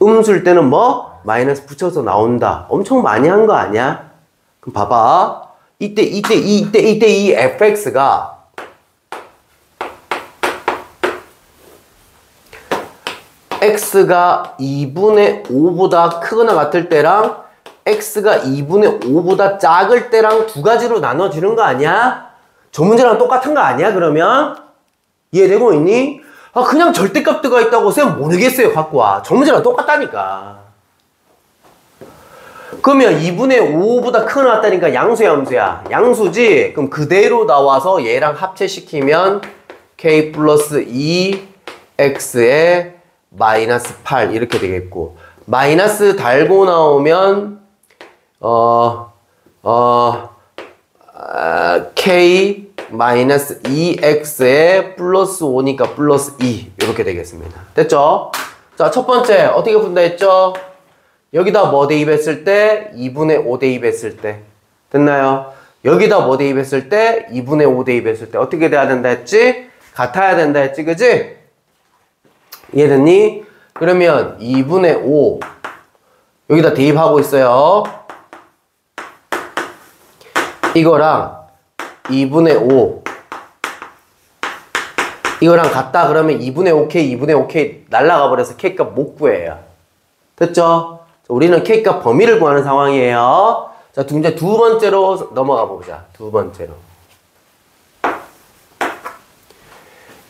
음수일 때는 뭐? 마이너스 붙여서 나온다. 엄청 많이 한 거 아니야? 그럼 봐봐. 이때 이 fx가 x가 2분의 5보다 크거나 같을 때랑 x가 2분의 5보다 작을 때랑 두 가지로 나눠지는 거 아니야? 저 문제랑 똑같은 거 아니야, 그러면? 이해되고 있니? 아, 그냥 절대값 들어가 있다고 쌤 모르겠어요, 갖고 와. 저 문제랑 똑같다니까. 그러면 2분의 5보다 크게 나왔다니까 양수야, 음수야? 양수지? 그럼 그대로 나와서 얘랑 합체시키면 k 플러스 2x에 마이너스 8 이렇게 되겠고, 마이너스 달고 나오면 k 마이너스 2x에 플러스 5니까 플러스 2 이렇게 되겠습니다. 됐죠? 자, 첫 번째 어떻게 푼다 했죠? 여기다 뭐 대입했을 때? 2분의 5 대입했을 때. 됐나요? 여기다 뭐 대입했을 때? 2분의 5 대입했을 때. 어떻게 돼야 된다 했지? 같아야 된다 했지, 그지? 이해됐니? 그러면 2분의 5 여기다 대입하고 있어요. 이거랑 2분의 5 이거랑 같다 그러면 2분의 5K, 2분의 5K 날라가 버려서 K값 못 구해요. 됐죠? 우리는 K값 범위를 구하는 상황이에요. 자, 이제 두 번째로 넘어가 보자. 두 번째로.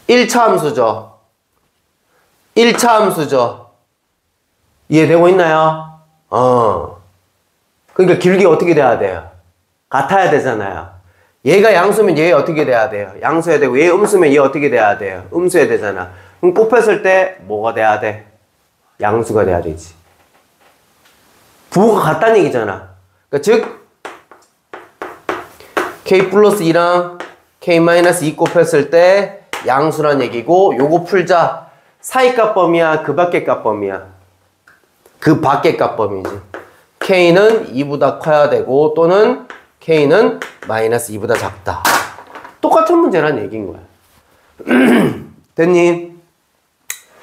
1차 함수죠. 1차 함수죠. 이해되고 있나요? 그러니까 길게 어떻게 돼야 돼요? 같아야 되잖아요. 얘가 양수면 얘 어떻게 돼야 돼요? 양수해야 되고 얘 음수면 얘 어떻게 돼야 돼요? 음수해야 되잖아. 그럼 곱했을 때 뭐가 돼야 돼? 양수가 돼야 되지. 부호가 같다는 얘기잖아. 그러니까 즉 K 플러스 2랑 K 마이너스 2 곱했을 때 양수란 얘기고 요거 풀자. 사이값 범위야? 그 밖의 값 범위야? 그 밖의 값 범위지. K는 2보다 커야 되고 또는 K는 마이너스 2보다 작다. 똑같은 문제란 얘기인 거야. 됐니?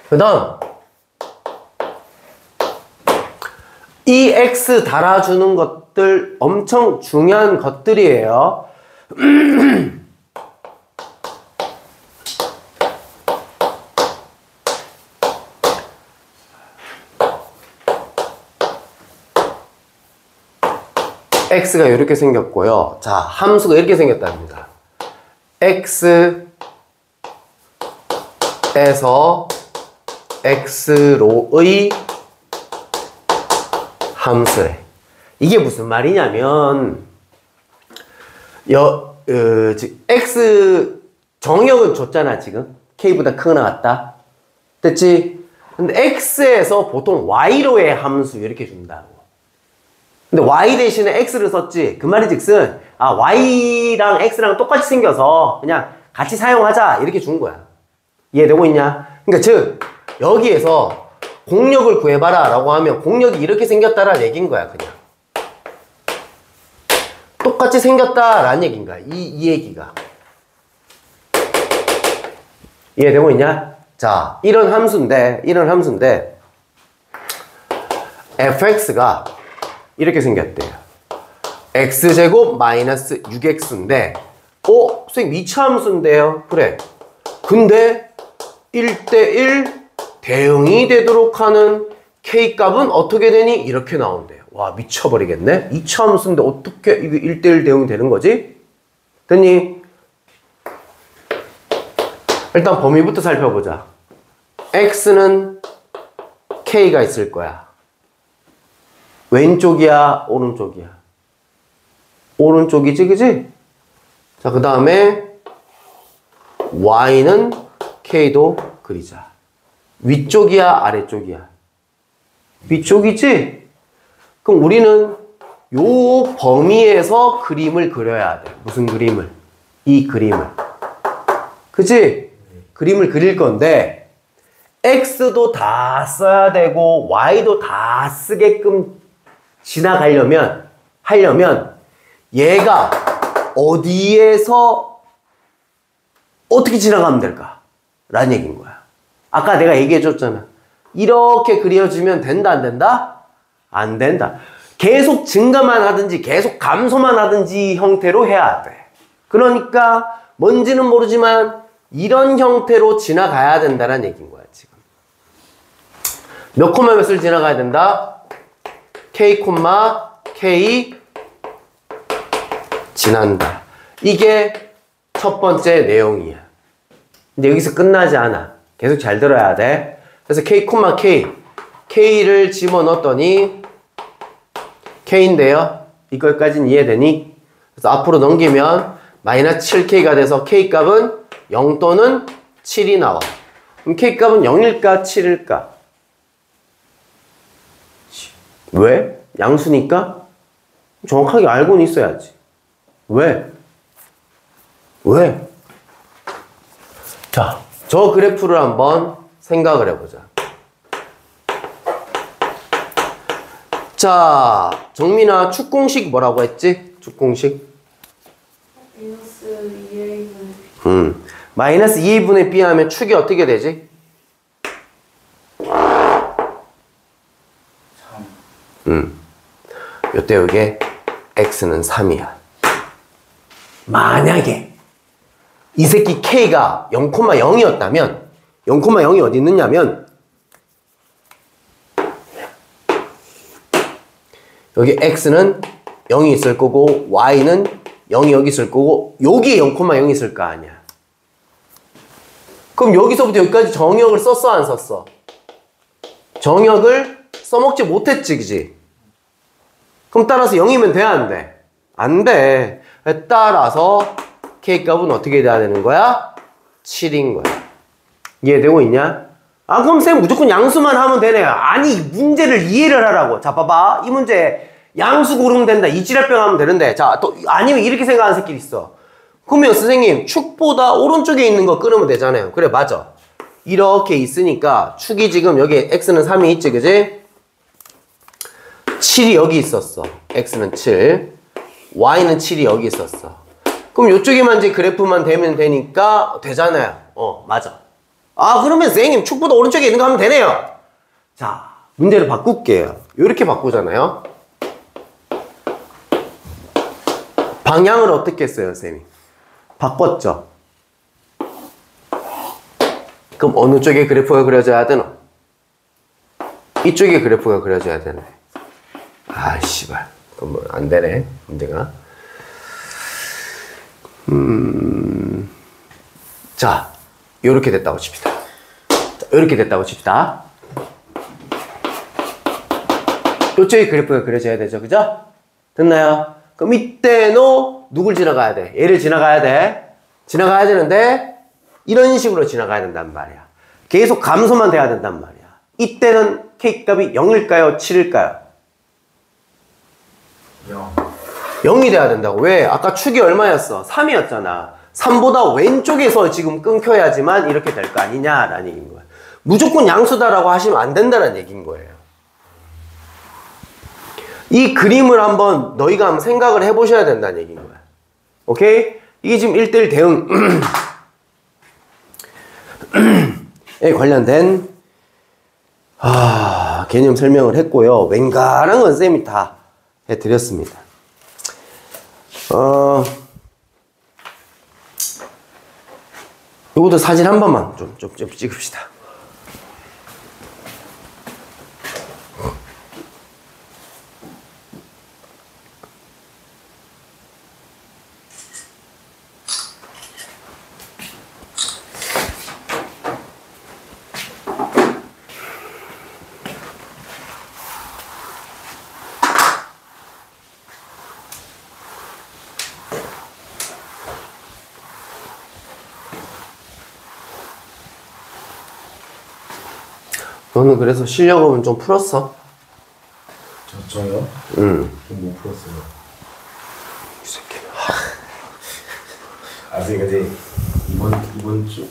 그 다음 이 X 달아주는 것들 엄청 중요한 것들이에요. X가 이렇게 생겼고요. 자, 함수가 이렇게 생겼답니다. X에서 X로의 함수래. 이게 무슨 말이냐면 X 정역은 줬잖아 지금. K보다 크거나 같다. 됐지? 근데 X에서 보통 Y로의 함수 이렇게 준다고. 근데 Y 대신에 X를 썼지. 그 말이 즉슨 Y랑 X랑 똑같이 생겨서 그냥 같이 사용하자 이렇게 준 거야. 이해되고 있냐? 그러니까 즉 여기에서 공역을 구해봐라 라고 하면 공역이 이렇게 생겼다라는 얘기인 거야. 그냥 똑같이 생겼다라는 얘기인 거야. 이 얘기가 이해되고 있냐? 자, 이런 함수인데 fx가 이렇게 생겼대요. x제곱 마이너스 6x인데 선생님 2차 함수인데요. 그래. 근데 1대1 대응이 되도록 하는 K값은 어떻게 되니? 이렇게 나온대요. 와, 미쳐버리겠네. 2차 함수인데 어떻게 이거 1대1 대응이 되는 거지? 됐니? 일단 범위부터 살펴보자. X는 K가 있을 거야. 왼쪽이야? 오른쪽이야? 오른쪽이지, 그지? 자, 그 다음에 Y는 K도 그리자. 위쪽이야? 아래쪽이야? 위쪽이지? 그럼 우리는 요 범위에서 그림을 그려야 돼. 무슨 그림을? 이 그림을. 그치? 그림을 그릴 건데 X도 다 써야 되고 Y도 다 쓰게끔 하려면 얘가 어디에서 어떻게 지나가면 될까? 라는 얘기인 거야. 아까 내가 얘기해 줬잖아. 이렇게 그려주면 된다, 안 된다? 안 된다. 계속 증가만 하든지 계속 감소만 하든지 형태로 해야 돼. 그러니까 뭔지는 모르지만 이런 형태로 지나가야 된다는 얘기인 거야, 지금. 몇 콤마 몇을 지나가야 된다? K, K 지난다. 이게 첫 번째 내용이야. 근데 여기서 끝나지 않아. 계속 잘 들어야 돼. 그래서 K, K를 집어넣었더니 K인데요. 이걸까지는 이해되니? 그래서 앞으로 넘기면 마이너스 7K가 돼서 K값은 0 또는 7이 나와. 그럼 K값은 0일까 7일까? 왜? 양수니까? 정확하게 알고는 있어야지. 왜? 자, 저 그래프를 한번 생각을 해보자. 자, 정민아, 축 공식 뭐라고 했지? 축 공식? 마이너스 2a분의 b. 마이너스 2a분의 b 하면 축이 어떻게 되지? 3. 요때 요게 x는 3이야. 만약에 이 새끼 k가 0,0이었다면 0,0이 어디 있느냐면 여기 x는 0이 있을 거고 y는 0이 여기 있을 거고 여기에 0,0이 있을 거 아니야. 그럼 여기서부터 여기까지 정역을 썼어 안 썼어? 정역을 써먹지 못했지, 그지? 그럼 따라서 0이면 돼, 안 돼? 안 돼. 따라서 k값은 어떻게 돼야 되는 거야? 7인 거야. 이해되고 있냐? 아, 그럼 쌤 무조건 양수만 하면 되네요. 아니, 문제를 이해를 하라고. 자, 봐봐. 이 문제 양수 고르면 된다. 이 찌랄병 하면 되는데. 자, 또 아니면 이렇게 생각하는 새끼 있어. 그러면 선생님 축보다 오른쪽에 있는 거 끊으면 되잖아요. 그래, 맞아. 이렇게 있으니까 축이 지금 여기 x는 3이 있지, 그지? 7이 여기 있었어. x는 7. y는 7이 여기 있었어. 그럼 이쪽에만 이제 그래프만 되면 되니까 되잖아요. 맞아. 아, 그러면 선생님 축보다 오른쪽에 있는 거 하면 되네요. 자, 문제를 바꿀게요. 이렇게 바꾸잖아요. 방향을 어떻게 했어요, 선생님이? 바꿨죠. 그럼 어느 쪽에 그래프가 그려져야 되나? 이쪽에 그래프가 그려져야 되네. 아, 씨발. 그럼 뭐 안 되네, 문제가. 자, 요렇게 됐다고 칩시다. 자, 요렇게 됐다고 칩시다. 요쪽에 그래프가 그려져야 되죠, 그죠? 됐나요? 그럼 이때는 누굴 지나가야 돼? 얘를 지나가야 돼. 지나가야 되는데 이런 식으로 지나가야 된단 말이야. 계속 감소만 돼야 된단 말이야. 이때는 K값이 0일까요? 7일까요? 0. 0이 돼야 된다고. 왜? 아까 축이 얼마였어? 3이었잖아. 3보다 왼쪽에서 지금 끊겨야지만 이렇게 될 거 아니냐라는 얘기인 거야. 무조건 양수다라고 하시면 안 된다는 얘기인 거예요. 이 그림을 한번 너희가 한번 생각을 해보셔야 된다는 얘기인 거야. 오케이? 이게 지금 1대1 대응에 관련된 개념 설명을 했고요. 웬간한 건 쌤이 다 해드렸습니다. 요것도 사진 한 번만 좀 찍읍시다. 너는 그래서 실력은 좀 풀었어? 저요? 응. 좀 못 풀었어요. 이 새끼. 근데 이번 주 좀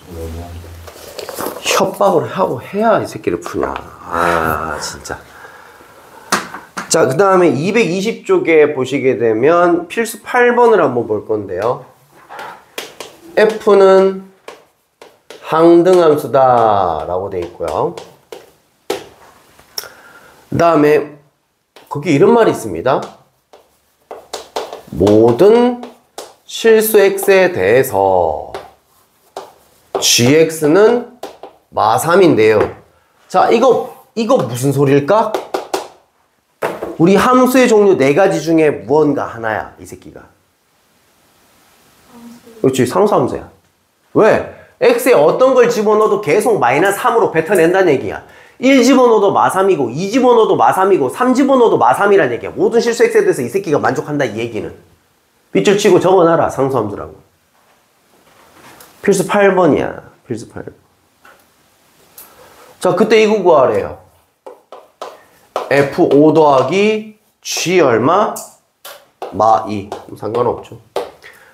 너무한데. 협박을 하고 해야 이 새끼를 푸냐. 진짜. 자, 그 다음에 220쪽에 보시게 되면 필수 8번을 한번 볼 건데요. F는 항등함수다 라고 되어 있고요. 그 다음에 거기 이런 말이 있습니다. 모든 실수 x에 대해서 gx는 마3인데요. 자, 이거 무슨 소리일까? 우리 함수의 종류 4가지 중에 무언가 하나야, 이 새끼가. 그렇지, 상수함수야. 왜? x에 어떤 걸 집어넣어도 계속 마이너스 3으로 뱉어낸다는 얘기야. 1 집어넣어도 마3이고 2 집어넣어도 마3이고 3 집어넣어도 마3이라는 얘기야. 모든 실수 x에 대해서 이 새끼가 만족한다, 이 얘기는. 빗줄 치고 적어놔라, 상수함수라고. 필수 8번이야. 필수 8번. 자, 그때 이거 구하래요. F5 더하기 G 얼마? 마2. 상관없죠.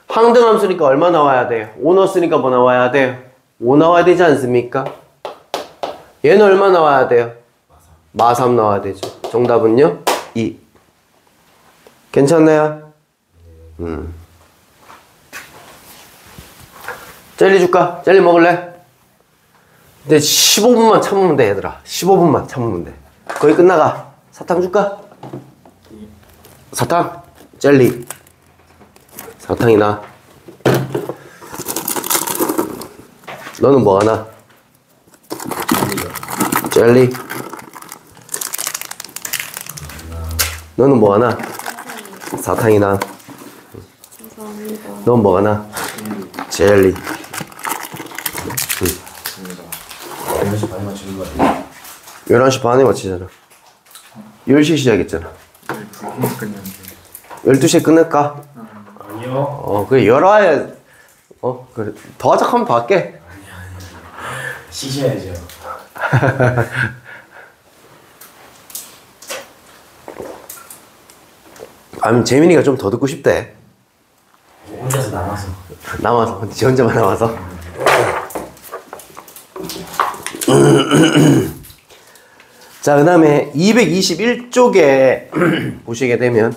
항등함수니까 얼마 나와야 돼? 5 넣었으니까 뭐 나와야 돼? 5 나와야 되지 않습니까? 얘는 얼마 나와야 돼요? 마3 나와야 되죠. 정답은요? 2. 괜찮나요? 젤리 줄까? 젤리 먹을래? 근데 15분만 참으면 돼, 얘들아. 15분만 참으면 돼. 거의 끝나가. 사탕 줄까? 사탕? 젤리. 사탕이나. 너는 뭐 하나? 젤리. 너는 뭐 하나? 사탕이나. 감사합니다. 넌 뭐 하나? 젤리. 11시 반에 맞추는 거 같아요. 11시 반에 마치잖아. 10시 시작했잖아. 불금 끝났는데. 12시에 끝낼까? 아니요. 그래, 열어야, 그래. 더 하자 하면 더 할게. 쉬셔야죠. 아니면 재민이가 좀 더 듣고 싶대. 혼자서 남아서. 남아서, 지 혼자만 남아서. 자, 그 다음에 221쪽에 보시게 되면,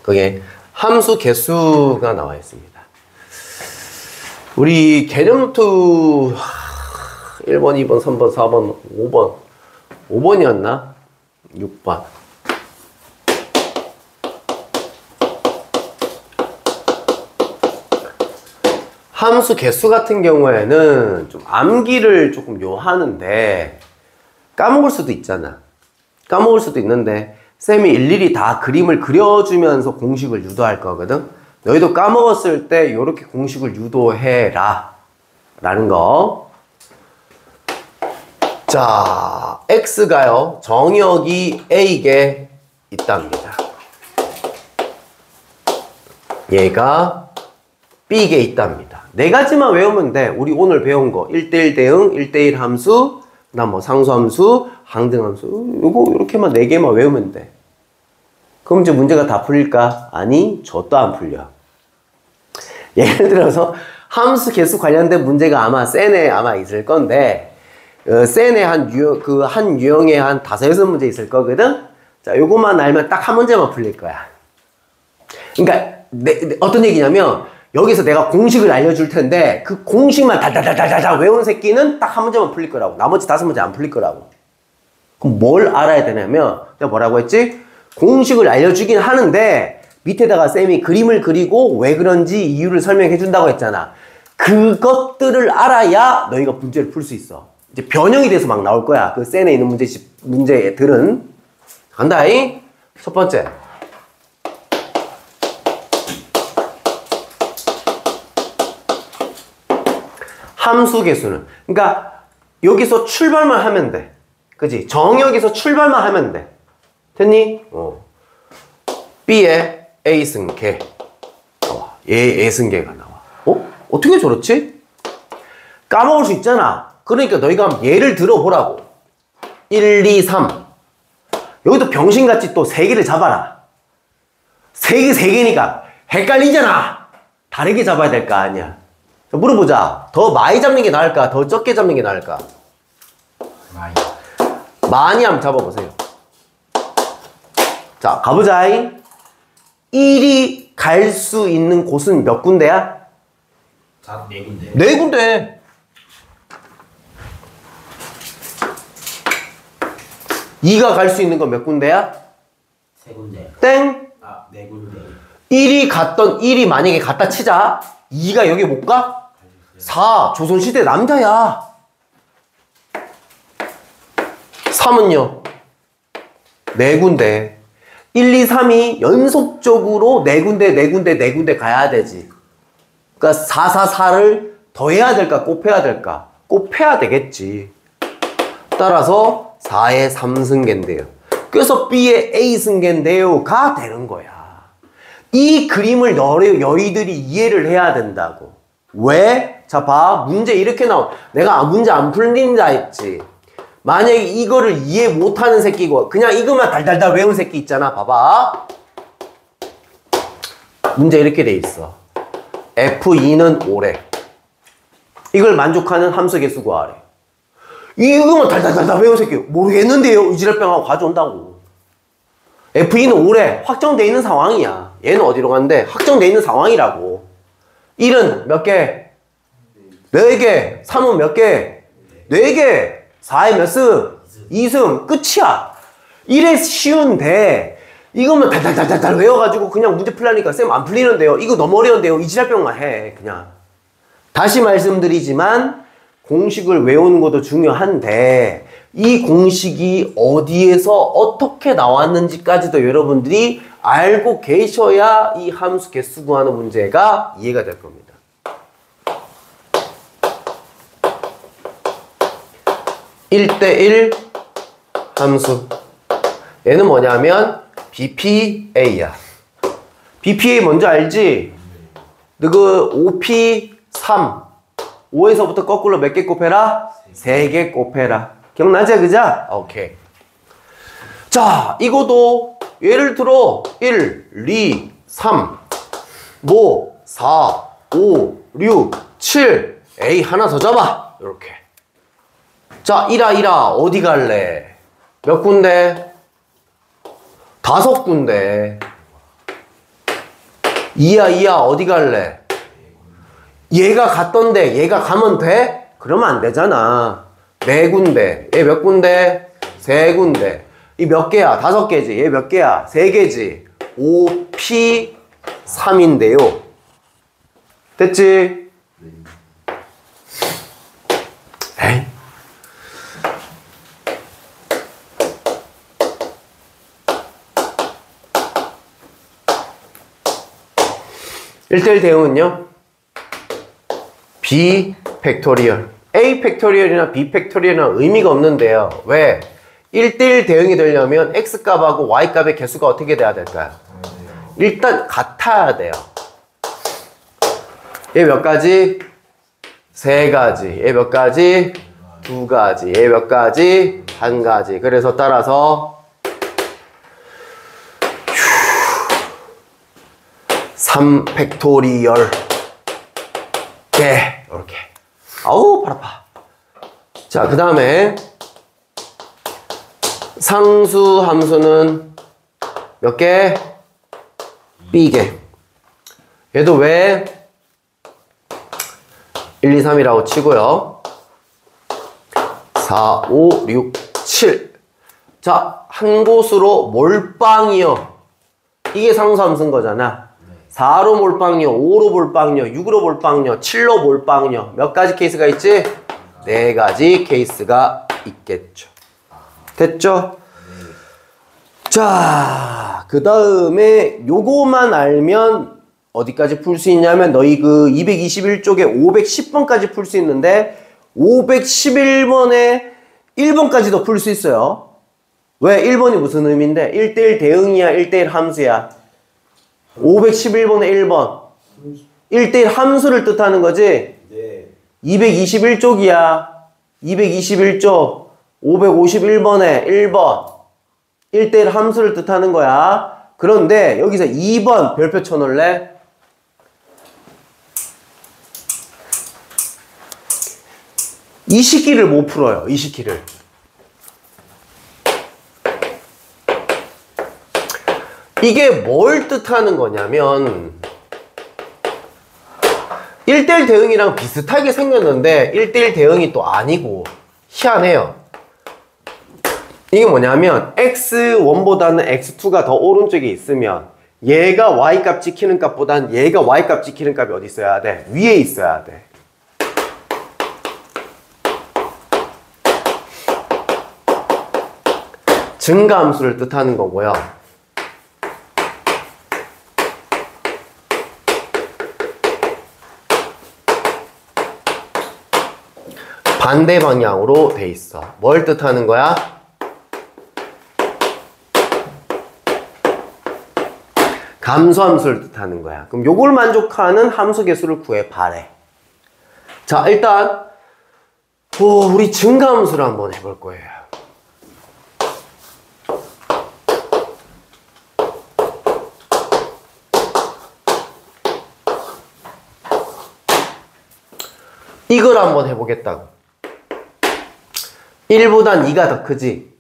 거기에 함수 개수가 나와 있습니다. 우리 개념 노트 1번, 2번, 3번, 4번, 5번. 5번이었나? 6번. 함수 개수 같은 경우에는 좀 암기를 조금 요하는데 까먹을 수도 있잖아. 까먹을 수도 있는데 쌤이 일일이 다 그림을 그려주면서 공식을 유도할 거거든. 너희도 까먹었을 때 이렇게 공식을 유도해라 라는 거. 자, x가요 정역이 a에 있답니다. 얘가 b에 있답니다. 네 가지만 외우면 돼. 우리 오늘 배운 거 1대1 대응, 1대1 함수, 그다음 뭐 상수함수, 항등함수, 요거 이렇게만 4개만 외우면 돼. 그럼 이제 문제가 다 풀릴까? 아니, 저도 안 풀려. 예를 들어서 함수 개수 관련된 문제가 아마 센에 아마 있을 건데 센에 한 유형에 한 5-6문제 있을 거거든. 자, 요것만 알면 딱 한 문제만 풀릴 거야. 그러니까 어떤 얘기냐면 여기서 내가 공식을 알려줄 텐데 그 공식만 달달달달달 외운 새끼는 딱 한 문제만 풀릴 거라고. 나머지 5문제 안 풀릴 거라고. 그럼 뭘 알아야 되냐면 내가 뭐라고 했지? 공식을 알려주긴 하는데 밑에다가 쌤이 그림을 그리고 왜 그런지 이유를 설명해 준다고 했잖아. 그것들을 알아야 너희가 문제를 풀 수 있어. 이제 변형이 돼서 막 나올 거야. 그 쌤에 있는 문제들은. 간다잉. 첫 번째. 함수 개수는. 그러니까 여기서 출발만 하면 돼. 그지? 정역에서 출발만 하면 돼. 됐니? B에 A 승계 나와. 얘 승계가 나와. 어떻게 저렇지? 까먹을 수 있잖아. 그러니까 너희가 예를 들어보라고. 1, 2, 3. 여기도 병신같이 또 3개를 잡아라. 3개니까 헷갈리잖아. 다르게 잡아야 될 거 아니야. 자, 물어보자. 더 많이 잡는 게 나을까? 더 적게 잡는 게 나을까? 많이. 많이 한번 잡아보세요. 자, 가보자. 1이 갈 수 있는 곳은 몇 군데야? 다 4군데. 4군데. 2가 갈 수 있는 건 몇 군데야? 3군데. 땡. 4군데. 1이 만약에 갔다 치자. 2가 여기 못 가? 4. 조선시대 남자야. 3은요? 4군데. 1, 2, 3이 연속적으로 4군데 가야 되지. 그러니까 4, 4, 4를 더해야 될까? 곱해야 될까? 곱해야 되겠지. 따라서 4의 3승계인데요. 그래서 B의 A승계인데요가 되는 거야. 이 그림을 너희들이 이해를 해야 된다고. 왜? 자, 봐. 문제 이렇게 나와. 내가 문제 안 풀린다 했지. 만약에 이거를 이해 못하는 새끼고 그냥 이것만 달달달 외운 새끼 있잖아. 봐봐. 문제 이렇게 돼 있어. F2는 5래. 이걸 만족하는 함수 개수 구하래. 이거만 달달달달 외운 새끼 모르겠는데요. 이지랄병하고 가져온다고. F는 오래 확정돼 있는 상황이야. 얘는 어디로 간대? 확정돼 있는 상황이라고. 1은 몇 개? 4개. 3은 몇 개? 4개. 4에 몇 승? 2승. 끝이야. 이래 쉬운데 이거만 달달달달 외워가지고 그냥 문제 풀라니까 쌤 안 풀리는데요. 이거 너무 어려운데요. 이지랄병만 해. 그냥. 다시 말씀드리지만 공식을 외우는 것도 중요한데 이 공식이 어디에서 어떻게 나왔는지까지도 여러분들이 알고 계셔야 이 함수 개수 구하는 문제가 이해가 될 겁니다. (1대1) 함수. 얘는 뭐냐면 BPA야. BPA 먼저 알지? 너그 OP3 5에서부터 거꾸로 몇 개 곱해라? 3개 곱해라. 기억나지? 그죠? 오케이. 자, 이거도 예를 들어 1, 2, 3, 뭐 4, 5, 6, 7 A 하나 더 잡아. 이렇게. 자, 1아 어디 갈래? 몇 군데? 5군데. 2야 어디 갈래? 얘가 갔던데 얘가 가면 돼? 그러면 안 되잖아. 4군데. 얘 몇 군데? 3군데. 이 몇 개야? 5개지. 얘 몇 개야? 3개지. 5P3인데요. 됐지? 에이. (1대1) 대응은요? B 팩토리얼. A 팩토리얼이나 B 팩토리얼은 의미가 없는데요. 왜? 1대1 대응이 되려면 X값하고 Y값의 개수가 어떻게 돼야 될까요? 일단 같아야 돼요. 얘 몇 가지? 3가지. 얘 몇 가지? 2가지. 얘 몇 가지? 1가지. 그래서 따라서 3 팩토리얼 개. 이렇게. 아우 팔 아파. 자, 그 다음에 상수 함수는 몇 개? B개. 얘도 왜 1, 2, 3이라고 치고요. 4, 5, 6, 7. 자, 한 곳으로 몰빵이요. 이게 상수 함수인 거잖아. 4로 몰빵요, 5로 몰빵요, 6으로 몰빵요, 7로 몰빵요. 몇 가지 케이스가 있지? 4가지 케이스가 있겠죠. 됐죠? 자, 그 다음에 요거만 알면 어디까지 풀 수 있냐면 너희 그 221쪽에 510번까지 풀 수 있는데 511번에 1번까지도 풀 수 있어요. 왜? 1번이 무슨 의미인데? 1대1 대응이야, 1대1 함수야. 511번에 1번 1대1 함수를 뜻하는 거지? 네. 221쪽이야 221쪽 551번에 1번 1대1 함수를 뜻하는 거야. 그런데 여기서 2번 별표 쳐놓을래? 이 식기를 못 풀어요. 이 식기를. 이게 뭘 뜻하는 거냐면 1대1 대응이랑 비슷하게 생겼는데 1대1 대응이 또 아니고 희한해요. 이게 뭐냐면 x1보다는 x2가 더 오른쪽에 있으면 얘가 y값 지키는 값보단 얘가 y값 지키는 값이 어디 있어야 돼? 위에 있어야 돼. 증가함수를 뜻하는 거고요. 반대 방향으로 돼 있어. 뭘 뜻하는 거야? 감소함수를 뜻하는 거야. 그럼 요걸 만족하는 함수 개수를 구해 바래. 자, 일단 우리 증가함수를 한번 해볼 거예요. 이걸 한번 해보겠다고. 1보단 2가 더 크지?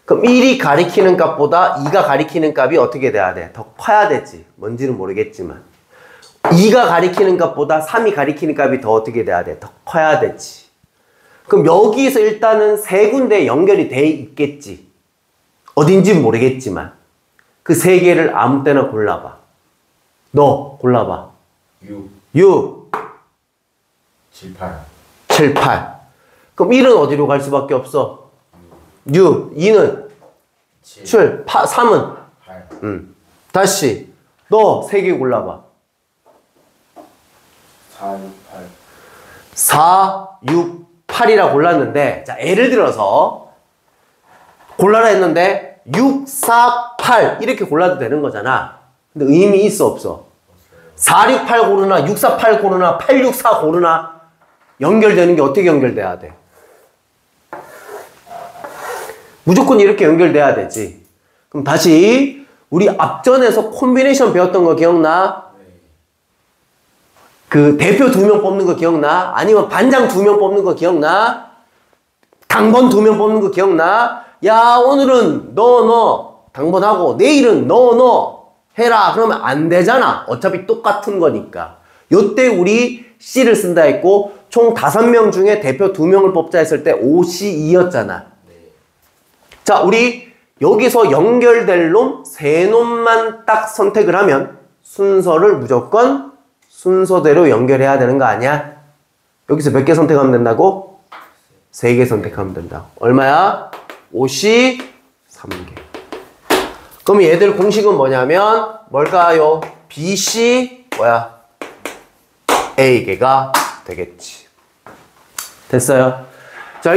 그럼 1이 가리키는 값보다 2가 가리키는 값이 어떻게 돼야 돼? 더 커야 되지. 뭔지는 모르겠지만. 2가 가리키는 값보다 3이 가리키는 값이 더 어떻게 돼야 돼? 더 커야 되지. 그럼 여기서 일단은 세 군데 연결이 돼 있겠지. 어딘지는 모르겠지만. 그 세 개를 아무 때나 골라봐. 너 골라봐. 6, 6, 7, 8. 7, 8. 그럼 1은 어디로 갈 수밖에 없어? 6. 2는 7, 7. 3은? 8. 다시. 너 3개 골라봐. 4, 6, 8. 4, 6, 8이라 골랐는데, 자, 예를 들어서, 골라라 했는데, 6, 4, 8. 이렇게 골라도 되는 거잖아. 근데 의미 있어, 없어? 4, 6, 8 고르나, 6, 4, 8 고르나, 8, 6, 4 고르나, 연결되는 게 어떻게 연결돼야 돼? 무조건 이렇게 연결돼야 되지. 그럼 다시, 우리 앞전에서 콤비네이션 배웠던 거 기억나? 그 대표 2명 뽑는 거 기억나? 아니면 반장 2명 뽑는 거 기억나? 당번 2명 뽑는 거 기억나? 야, 오늘은 너 당번하고 내일은 너 해라. 그러면 안 되잖아. 어차피 똑같은 거니까. 요때 우리 C를 쓴다 했고 총 5명 중에 대표 2명을 뽑자 했을 때 OC2였잖아. 자, 우리 여기서 연결될 놈 3놈만 딱 선택을 하면 순서를 무조건 순서대로 연결해야 되는 거 아니야? 여기서 몇 개 선택하면 된다고? 3개 선택하면 된다. 얼마야? 53개. 그럼 얘들 공식은 뭐냐면 뭘까요? BC 뭐야? A개가 되겠지. 됐어요?